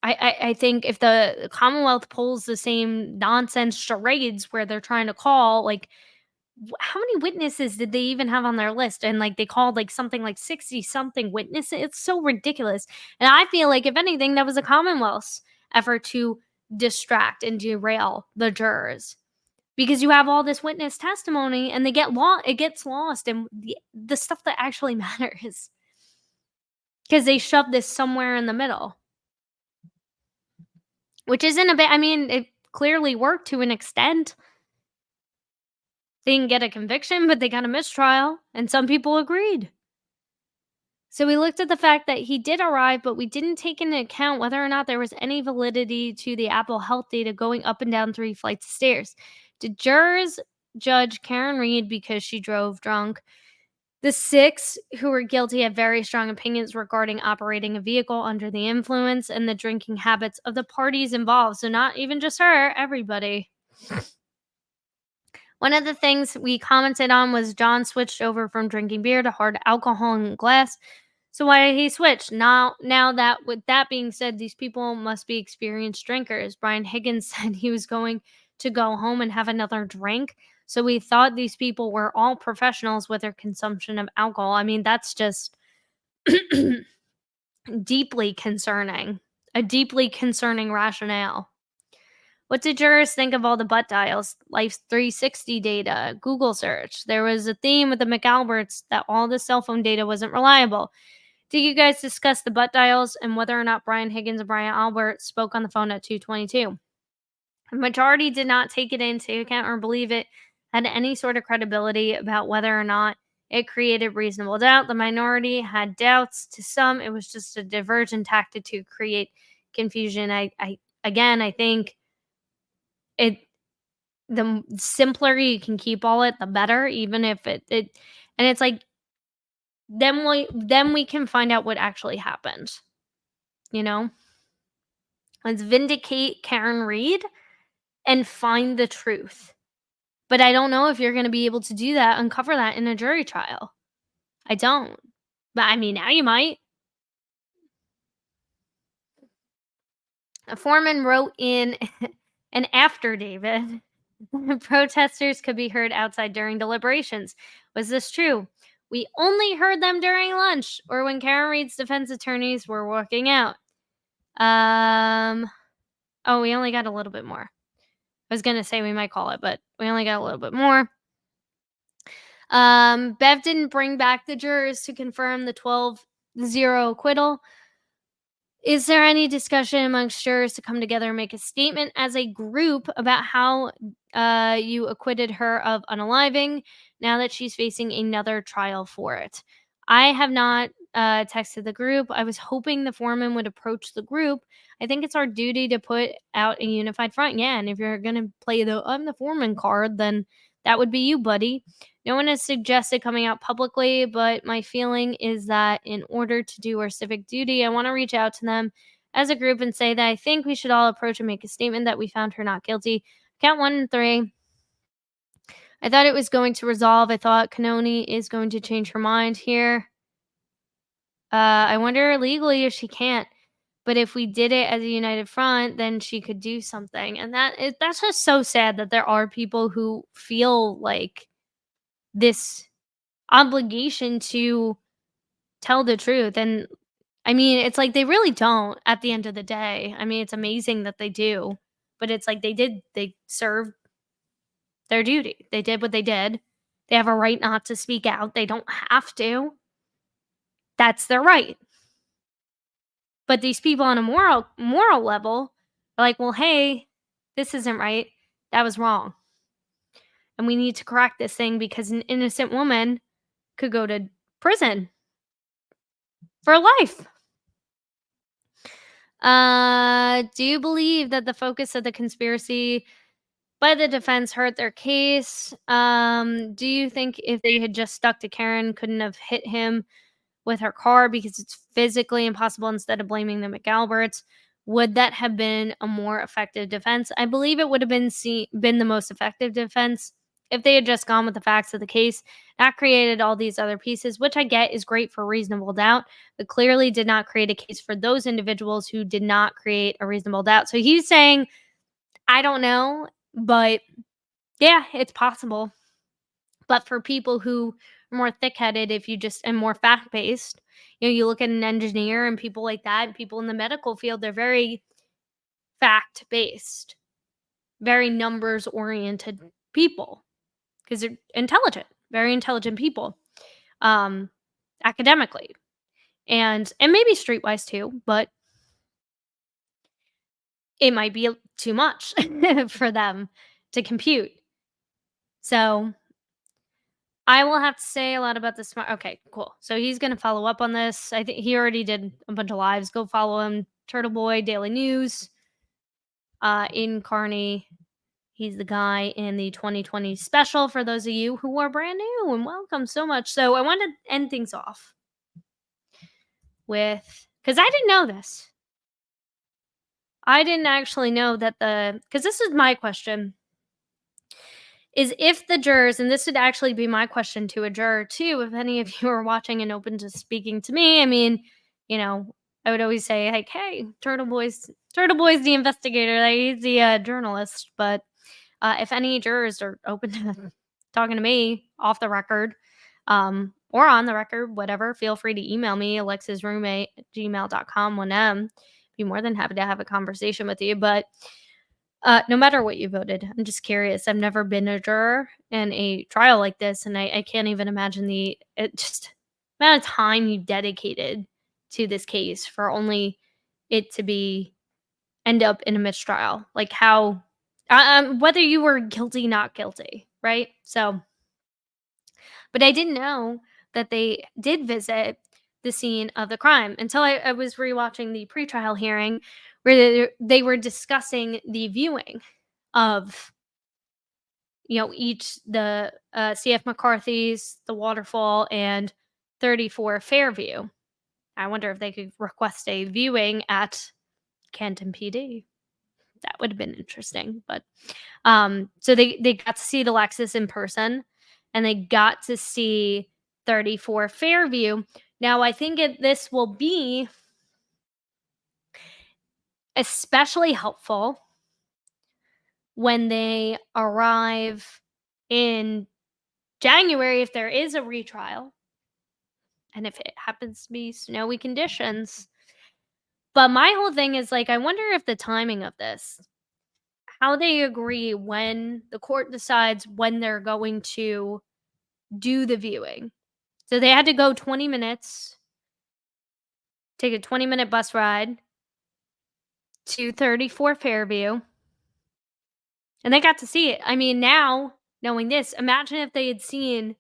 I think if the Commonwealth pulls the same nonsense charades where they're trying to call, like, how many witnesses did they even have on their list? And like, they called like something like 60 something witnesses. It's so ridiculous. And I feel like, if anything, that was a Commonwealth's effort to distract and derail the jurors, because you have all this witness testimony and it gets lost in the stuff that actually matters, because they shove this somewhere in the middle, which isn't a bit. I mean, it clearly worked to an extent. They didn't get a conviction, but they got a mistrial, and some people agreed. So we looked at the fact that he did arrive, but we didn't take into account whether or not there was any validity to the Apple Health data going up and down 3 flights of stairs. Did jurors judge Karen Reed because she drove drunk. The 6 who were guilty have very strong opinions regarding operating a vehicle under the influence and the drinking habits of the parties involved. So, not even just her, everybody. One of the things we commented on was John switched over from drinking beer to hard alcohol and glass. So why did he switch? Now that with that being said, these people must be experienced drinkers. Brian Higgins said he was going to go home and have another drink. So we thought these people were all professionals with their consumption of alcohol. I mean, that's just deeply concerning. A deeply concerning rationale. What did jurors think of all the butt dials, Life's 360 data, Google search? There was a theme with the McAlberts that all the cell phone data wasn't reliable. Did you guys discuss the butt dials and whether or not Brian Higgins and Brian Albert spoke on the phone at 2:22? The majority did not take it into account or believe it had any sort of credibility about whether or not it created reasonable doubt. The minority had doubts. To some, it was just a diversion tactic to create confusion. I think it the simpler you can keep all it, the better. Even if it and it's like then we can find out what actually happened. You know, let's vindicate Karen Reed and find the truth. But I don't know if you're going to be able to do that, uncover that in a jury trial. I don't. But I mean, now you might. A foreman wrote in an affidavit. Protesters could be heard outside during deliberations. Was this true? We only heard them during lunch or when Karen Reed's defense attorneys were walking out. Oh, we only got a little bit more. I was going to say we might call it, but we only got a little bit more. Bev didn't bring back the jurors to confirm the 12-0 acquittal. Is there any discussion amongst jurors to come together and make a statement as a group about how you acquitted her of unaliving now that she's facing another trial for it? I have not texted the group. I was hoping the foreman would approach the group. I think it's our duty to put out a unified front. Yeah, and if you're going to play the I'm the foreman card, then that would be you, buddy. No one has suggested coming out publicly, but my feeling is that in order to do our civic duty, I want to reach out to them as a group and say that I think we should all approach and make a statement that we found her not guilty. Count 1 and 3. I thought it was going to resolve. I thought Canoni is going to change her mind here. I wonder legally if she can't. But if we did it as a united front, then she could do something. And that's just so sad that there are people who feel like this obligation to tell the truth. And I mean, it's like they really don't at the end of the day. I mean, it's amazing that they do, but it's like they served their duty. They did what they did. They have a right not to speak out. They don't have to. That's their right. But these people on a moral level are like, well, hey, this isn't right. That was wrong. And we need to correct this thing because an innocent woman could go to prison for life. Do you believe that the focus of the conspiracy by the defense hurt their case? Do you think if they had just stuck to Karen, couldn't have hit him with her car because it's physically impossible instead of blaming the McAlberts? Would that have been a more effective defense? I believe it would have been the most effective defense if they had just gone with the facts of the case, not created all these other pieces, which I get is great for reasonable doubt, but clearly did not create a case for those individuals who did not create a reasonable doubt. So he's saying, I don't know, but yeah, it's possible. But for people who are more thick-headed, if you just and more fact-based, you look at an engineer and people like that, and people in the medical field, they're very fact-based, very numbers-oriented people because they're intelligent, very intelligent people, academically, and maybe streetwise too, but it might be too much for them to compute. So I will have to say a lot about this. Okay, cool. So he's going to follow up on this. I think he already did a bunch of lives. Go follow him. Turtleboy, Daily News, in Kearney. He's the guy in the 2020 special for those of you who are brand new, and welcome so much. So I want to end things off with, because I didn't know this. I didn't actually know that because this is my question, is if the jurors, and this would actually be my question to a juror too, if any of you are watching and open to speaking to me. I mean, I would always say, like, hey, Turtleboy's the investigator, like, he's the journalist. But if any jurors are open to talking to me off the record, or on the record, whatever, feel free to email me, alexasrewm@gmail.com, 1M. Be more than happy to have a conversation with you. But no matter what you voted, I'm just curious. I've never been a juror in a trial like this, and I can't even imagine just amount of time you dedicated to this case for only it to end up in a mistrial. Like, how, whether you were guilty, not guilty, right? So, but I didn't know that they did visit the scene of the crime until I was rewatching the pretrial hearing, where they were discussing the viewing of, each, the CF McCarthy's, the Waterfall, and 34 Fairview. I wonder if they could request a viewing at Canton PD. That would have been interesting. But so they got to see the Lexus in person, and they got to see 34 Fairview. Now, I think this will be especially helpful when they arrive in January, if there is a retrial, and if it happens to be snowy conditions. But my whole thing is, like, I wonder if the timing of this, how they agree when the court decides when they're going to do the viewing. So they had to go 20 minutes, take a 20-minute bus ride to 34 Fairview, and they got to see it. I mean, now, knowing this, imagine if they had seen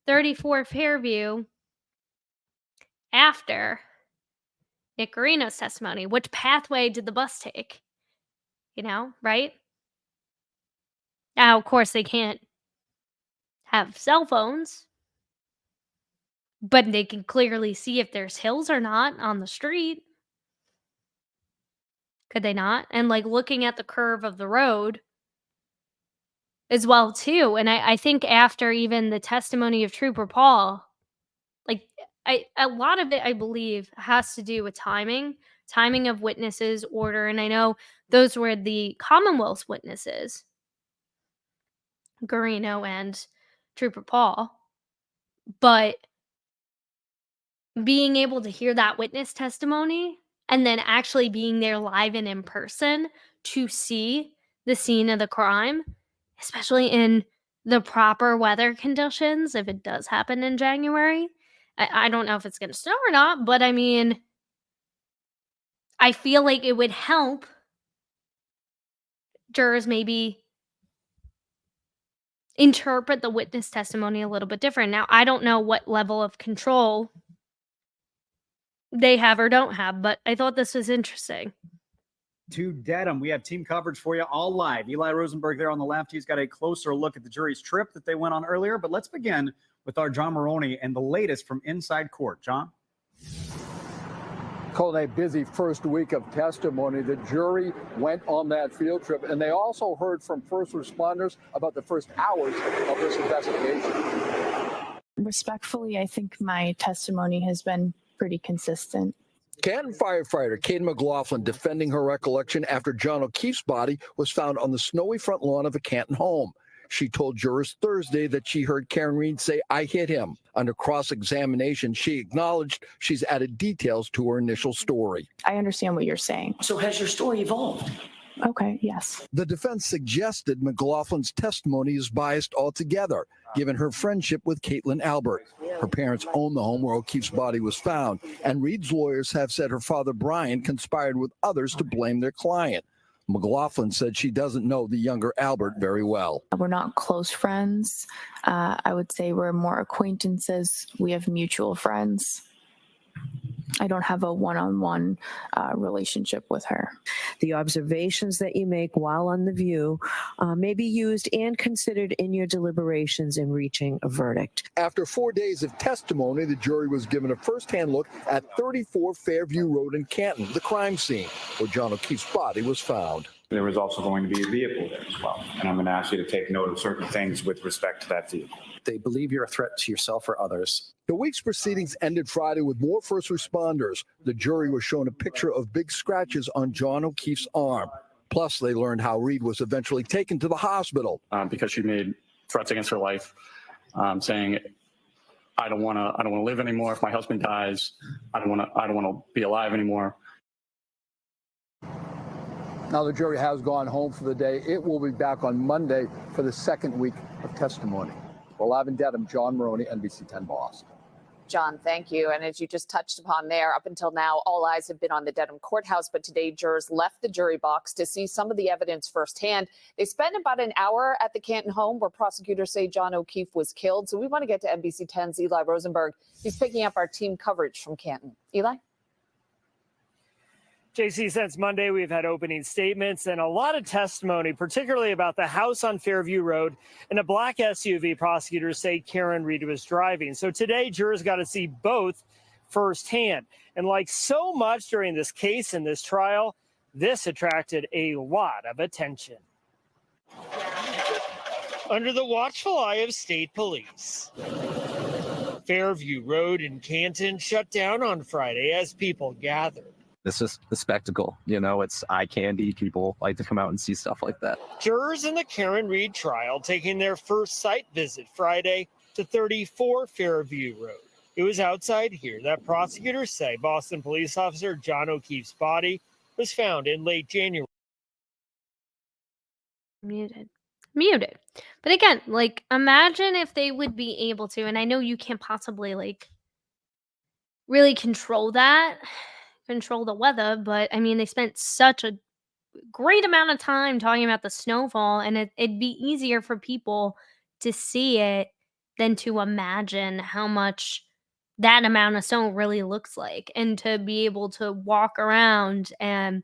34 Fairview after Nick Garino's testimony. Which pathway did the bus take? Right? Now, of course, they can't have cell phones, but they can clearly see if there's hills or not on the street. Could they not? And, like, looking at the curve of the road as well too. And I think after even the testimony of Trooper Paul, like, a lot of it, I believe, has to do with timing of witnesses, order. And I know those were the Commonwealth's witnesses, Garino and Trooper Paul. But being able to hear that witness testimony and then actually being there live and in person to see the scene of the crime, especially in the proper weather conditions, if it does happen in January. I don't know if it's going to snow or not, but I mean, I feel like it would help jurors maybe interpret the witness testimony a little bit different. Now, I don't know what level of control they have or don't have, but I thought this was interesting. To Dedham, we have team coverage for you all live. Eli Rosenberg there on the left. He's got a closer look at the jury's trip that they went on earlier. But let's begin with our John Maroney and the latest from inside court. John? Calling a busy first week of testimony. The jury went on that field trip, and they also heard from first responders about the first hours of this investigation. Respectfully, I think my testimony has been pretty consistent. Canton firefighter Kate McLaughlin defending her recollection after John O'Keefe's body was found on the snowy front lawn of a Canton home. She told jurors Thursday that she heard Karen Reed say, "I hit him." Under cross-examination, she acknowledged she's added details to her initial story. I understand what you're saying. So has your story evolved? Okay, yes. The defense suggested McLaughlin's testimony is biased altogether, given her friendship with Caitlin Albert. Her parents own the home where O'Keefe's body was found, and Reed's lawyers have said her father, Brian, conspired with others to blame their client. McLaughlin said she doesn't know the younger Albert very well. We're not close friends. I would say we're more acquaintances. We have mutual friends. I don't have a one-on-one relationship with her. The observations that you make while on The View may be used and considered in your deliberations in reaching a verdict. After 4 days of testimony, the jury was given a first-hand look at 34 Fairview Road in Canton, the crime scene where John O'Keefe's body was found. There was also going to be a vehicle there as well. And I'm going to ask you to take note of certain things with respect to that vehicle. They believe you're a threat to yourself or others. The week's proceedings ended Friday with more first responders. The jury was shown a picture of big scratches on John O'Keefe's arm. Plus, they learned how Reed was eventually taken to the hospital. Because she made threats against her life, saying, I don't want to live anymore. If my husband dies, I don't want to be alive anymore. Now the jury has gone home for the day. It will be back on Monday for the second week of testimony. For Live in Dedham, John Maroney, NBC 10 Boston. John, thank you. And as you just touched upon there, up until now, all eyes have been on the Dedham courthouse. But today, jurors left the jury box to see some of the evidence firsthand. They spent about an hour at the Canton home where prosecutors say John O'Keefe was killed. So we want to get to NBC 10's Eli Rosenberg. He's picking up our team coverage from Canton. Eli? JC, since Monday, we've had opening statements and a lot of testimony, particularly about the house on Fairview Road and a black SUV prosecutors say Karen Reed was driving. So today, jurors got to see both firsthand. And like so much during this case and this trial, this attracted a lot of attention. Under the watchful eye of state police, Fairview Road in Canton shut down on Friday as people gathered. This is the spectacle. You know, it's eye candy. People like to come out and see stuff like that. Jurors in the Karen Reed trial taking their first site visit Friday to 34 Fairview Road. It was outside here that prosecutors say Boston police officer John O'Keefe's body was found in late January. Muted. But again, like, imagine if they would be able to, and I know you can't possibly, like, really control the weather, but I mean, they spent such a great amount of time talking about the snowfall, and it'd be easier for people to see it than to imagine how much that amount of snow really looks like, and to be able to walk around. And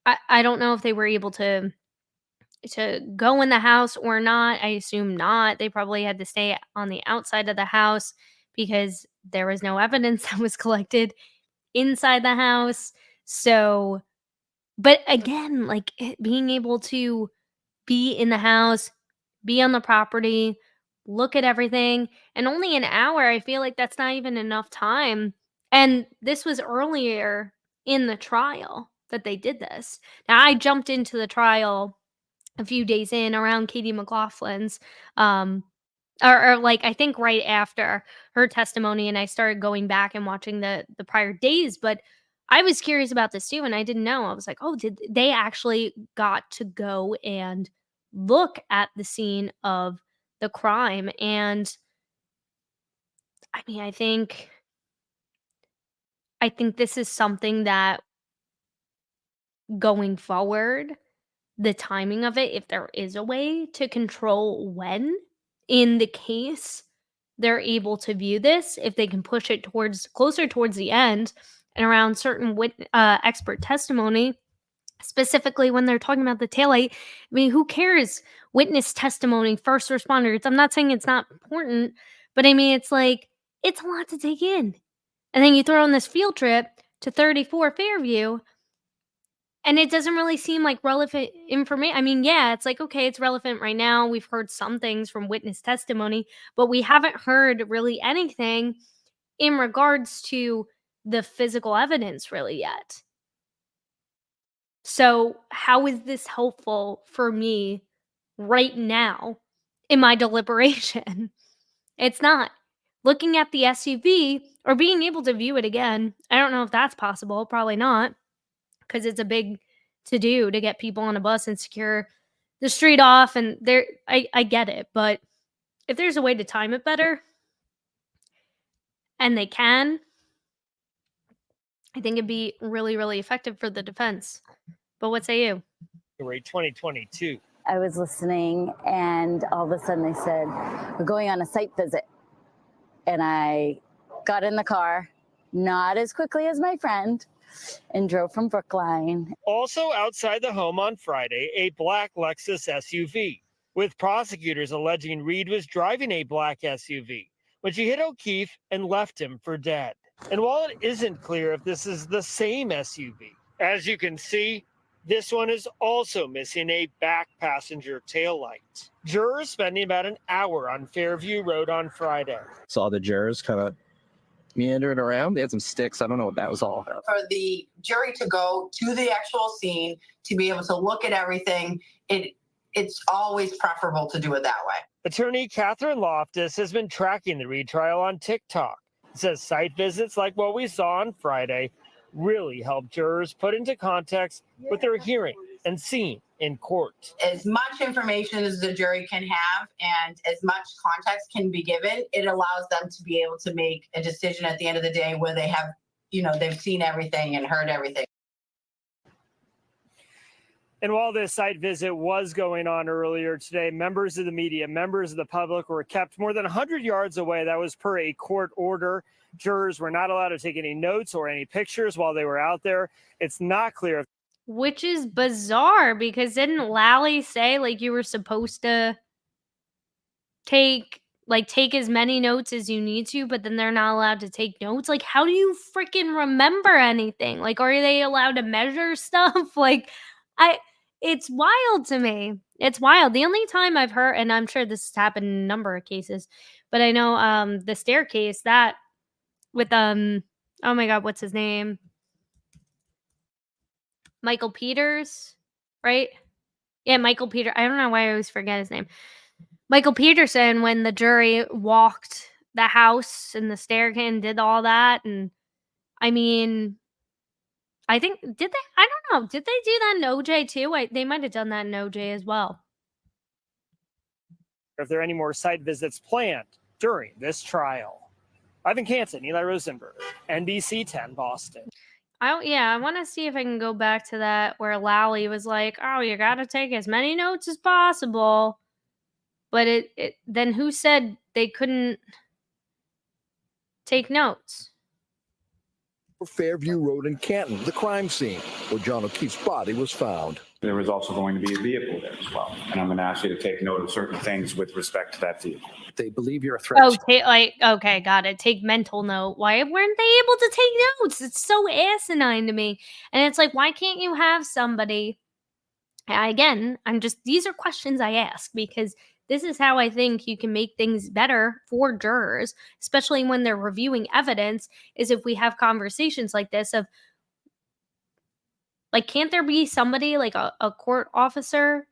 I don't know if they were able to go in the house or not. I assume not. They probably had to stay on the outside of the house because there was no evidence that was collected inside the house. So, but again, like, being able to be in the house, be on the property, look at everything, and only an hour, I feel like that's not even enough time. And this was earlier in the trial that they did this. Now, I jumped into the trial a few days in around Katie McLaughlin's, or like, I think right after her testimony, and I started going back and watching the prior days. But I was curious about this too, and I didn't know. I was like, oh, did they actually got to go and look at the scene of the crime? And I mean, I think this is something that going forward, the timing of it, if there is a way to control when in the case they're able to view this, if they can push it closer towards the end and around certain expert testimony, specifically when they're talking about the taillight. I mean, who cares? Witness testimony, first responders. I'm not saying it's not important, but I mean, it's like, it's a lot to take in. And then you throw on this field trip to 34 Fairview, and it doesn't really seem like relevant information. I mean, yeah, it's like, okay, it's relevant right now. We've heard some things from witness testimony, but we haven't heard really anything in regards to the physical evidence really yet. So how is this helpful for me right now in my deliberation? It's not. Looking at the SUV or being able to view it again, I don't know if that's possible. Probably not, because it's a big to-do to get people on a bus and secure the street off. And I get it. But if there's a way to time it better, and they can, I think it'd be really, really effective for the defense. But what say you? 2022. I was listening, and all of a sudden they said, we're going on a site visit. And I got in the car, not as quickly as my friend, and drove from Brookline. Also outside the home on Friday, a black Lexus SUV, with prosecutors alleging Reed was driving a black SUV when she hit O'Keefe and left him for dead. And while it isn't clear if this is the same SUV, as you can see, this one is also missing a back passenger taillight. Jurors spending about an hour on Fairview Road on Friday. Saw the jurors kind of meandering around. They had some sticks. I don't know what that was all about. For the jury to go to the actual scene, to be able to look at everything, it's always preferable to do it that way. Attorney Catherine Loftus has been tracking the retrial on TikTok. Says site visits like what we saw on Friday really help jurors put into context what they're hearing and seeing in court. As much information as the jury can have and as much context can be given, it allows them to be able to make a decision at the end of the day where they have, they've seen everything and heard everything. And while this site visit was going on earlier today, members of the media, members of the public were kept more than 100 yards away. That was per a court order. Jurors were not allowed to take any notes or any pictures while they were out there. It's not clear. Which is bizarre because didn't Lally say like you were supposed to take as many notes as you need to, but then they're not allowed to take notes? Like, how do you freaking remember anything? Like, are they allowed to measure stuff? It's wild to me. It's wild. The only time I've heard, and I'm sure this has happened in a number of cases, but I know the staircase that with oh my god, what's his name? Michael Peters, right? Yeah, Michael Peter. I don't know why I always forget his name. Michael Peterson, when the jury walked the house and the staircase and did all that, and I mean, I think did they? I don't know. Did they do that in OJ too? They might have done that in OJ as well. If there are any more site visits planned during this trial. Ivan Canton, Eli Rosenberg, NBC 10 Boston. I want to see if I can go back to that where Lally was like, "Oh, you got to take as many notes as possible." But then who said they couldn't take notes? Fairview Road in Canton, the crime scene where John O'Keefe's body was found. There was also going to be a vehicle there as well. And I'm going to ask you to take note of certain things with respect to that vehicle. They believe you're a threat. Oh, okay, got it. Take mental note. Why weren't they able to take notes? It's so asinine to me. And it's like, why can't you have somebody? Again, these are questions I ask because this is how I think you can make things better for jurors, especially when they're reviewing evidence, is if we have conversations like this of, like, can't there be somebody, like a court officer,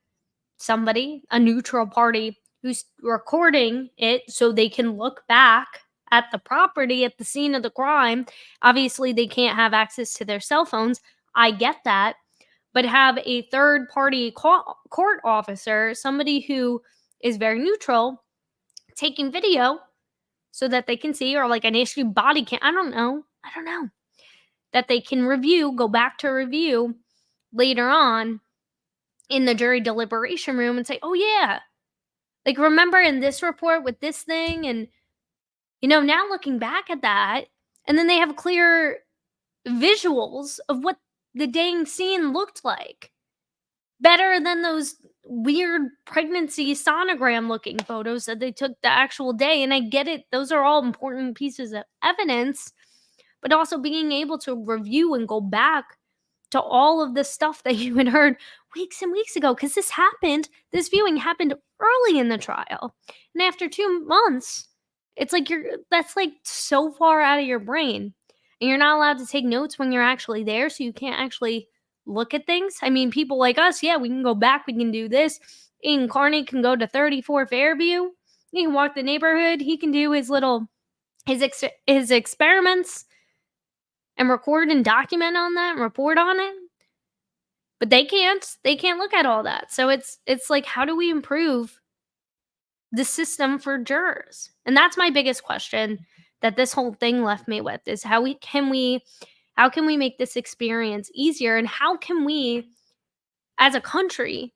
somebody, a neutral party, who's recording it so they can look back at the property at the scene of the crime? Obviously, they can't have access to their cell phones. I get that. But have a third-party court officer, somebody who is very neutral, taking video so that they can see, or like an issue body cam. I don't know. That they can review, go back to review later on in the jury deliberation room and say, oh yeah, like remember in this report with this thing, and now looking back at that, and then they have clear visuals of what the dang scene looked like. Better than those weird pregnancy sonogram looking photos that they took the actual day. And I get it, those are all important pieces of evidence, but also being able to review and go back to all of the stuff that you had heard weeks and weeks ago, because this viewing happened early in the trial. And after 2 months, it's like that's like so far out of your brain. And you're not allowed to take notes when you're actually there, so you can't actually look at things. I mean, people like us, yeah, we can go back, we can do this. Ian Carney can go to 34 Fairview. He can walk the neighborhood. He can do his experiments and record and document on that and report on it. But they can't look at all that. So it's like, how do we improve the system for jurors? And that's my biggest question that this whole thing left me with, is how can we make this experience easier, and how can we as a country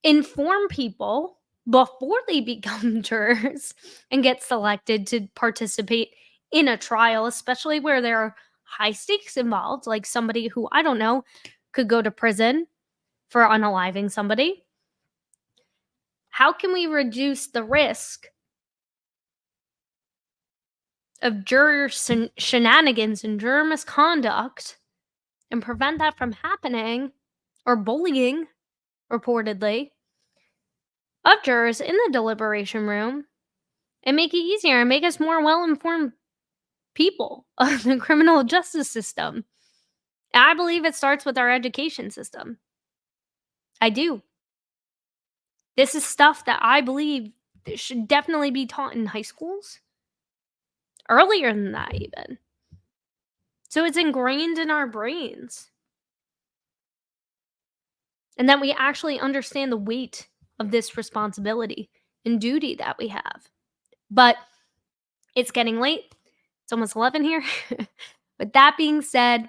inform people before they become jurors and get selected to participate in a trial, especially where there are high stakes involved, like somebody who, I don't know, could go to prison for unaliving somebody. How can we reduce the risk of juror shenanigans and juror misconduct and prevent that from happening, or bullying, reportedly, of jurors in the deliberation room, and make it easier and make us more well-informed people of the criminal justice system? And I believe it starts with our education system. I do. This is stuff that I believe should definitely be taught in high schools. Earlier than that, even. So it's ingrained in our brains. And that we actually understand the weight of this responsibility and duty that we have. But it's getting late. It's almost 11 here. With that being said,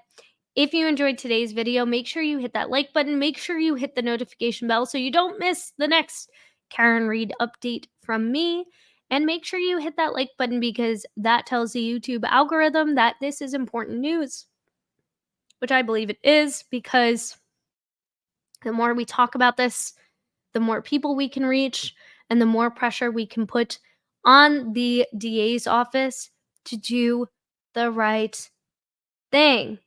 if you enjoyed today's video, make sure you hit that like button. Make sure you hit the notification bell so you don't miss the next Karen Reed update from me. And make sure you hit that like button because that tells the YouTube algorithm that this is important news, which I believe it is, because the more we talk about this, the more people we can reach and the more pressure we can put on the DA's office to do the right thing.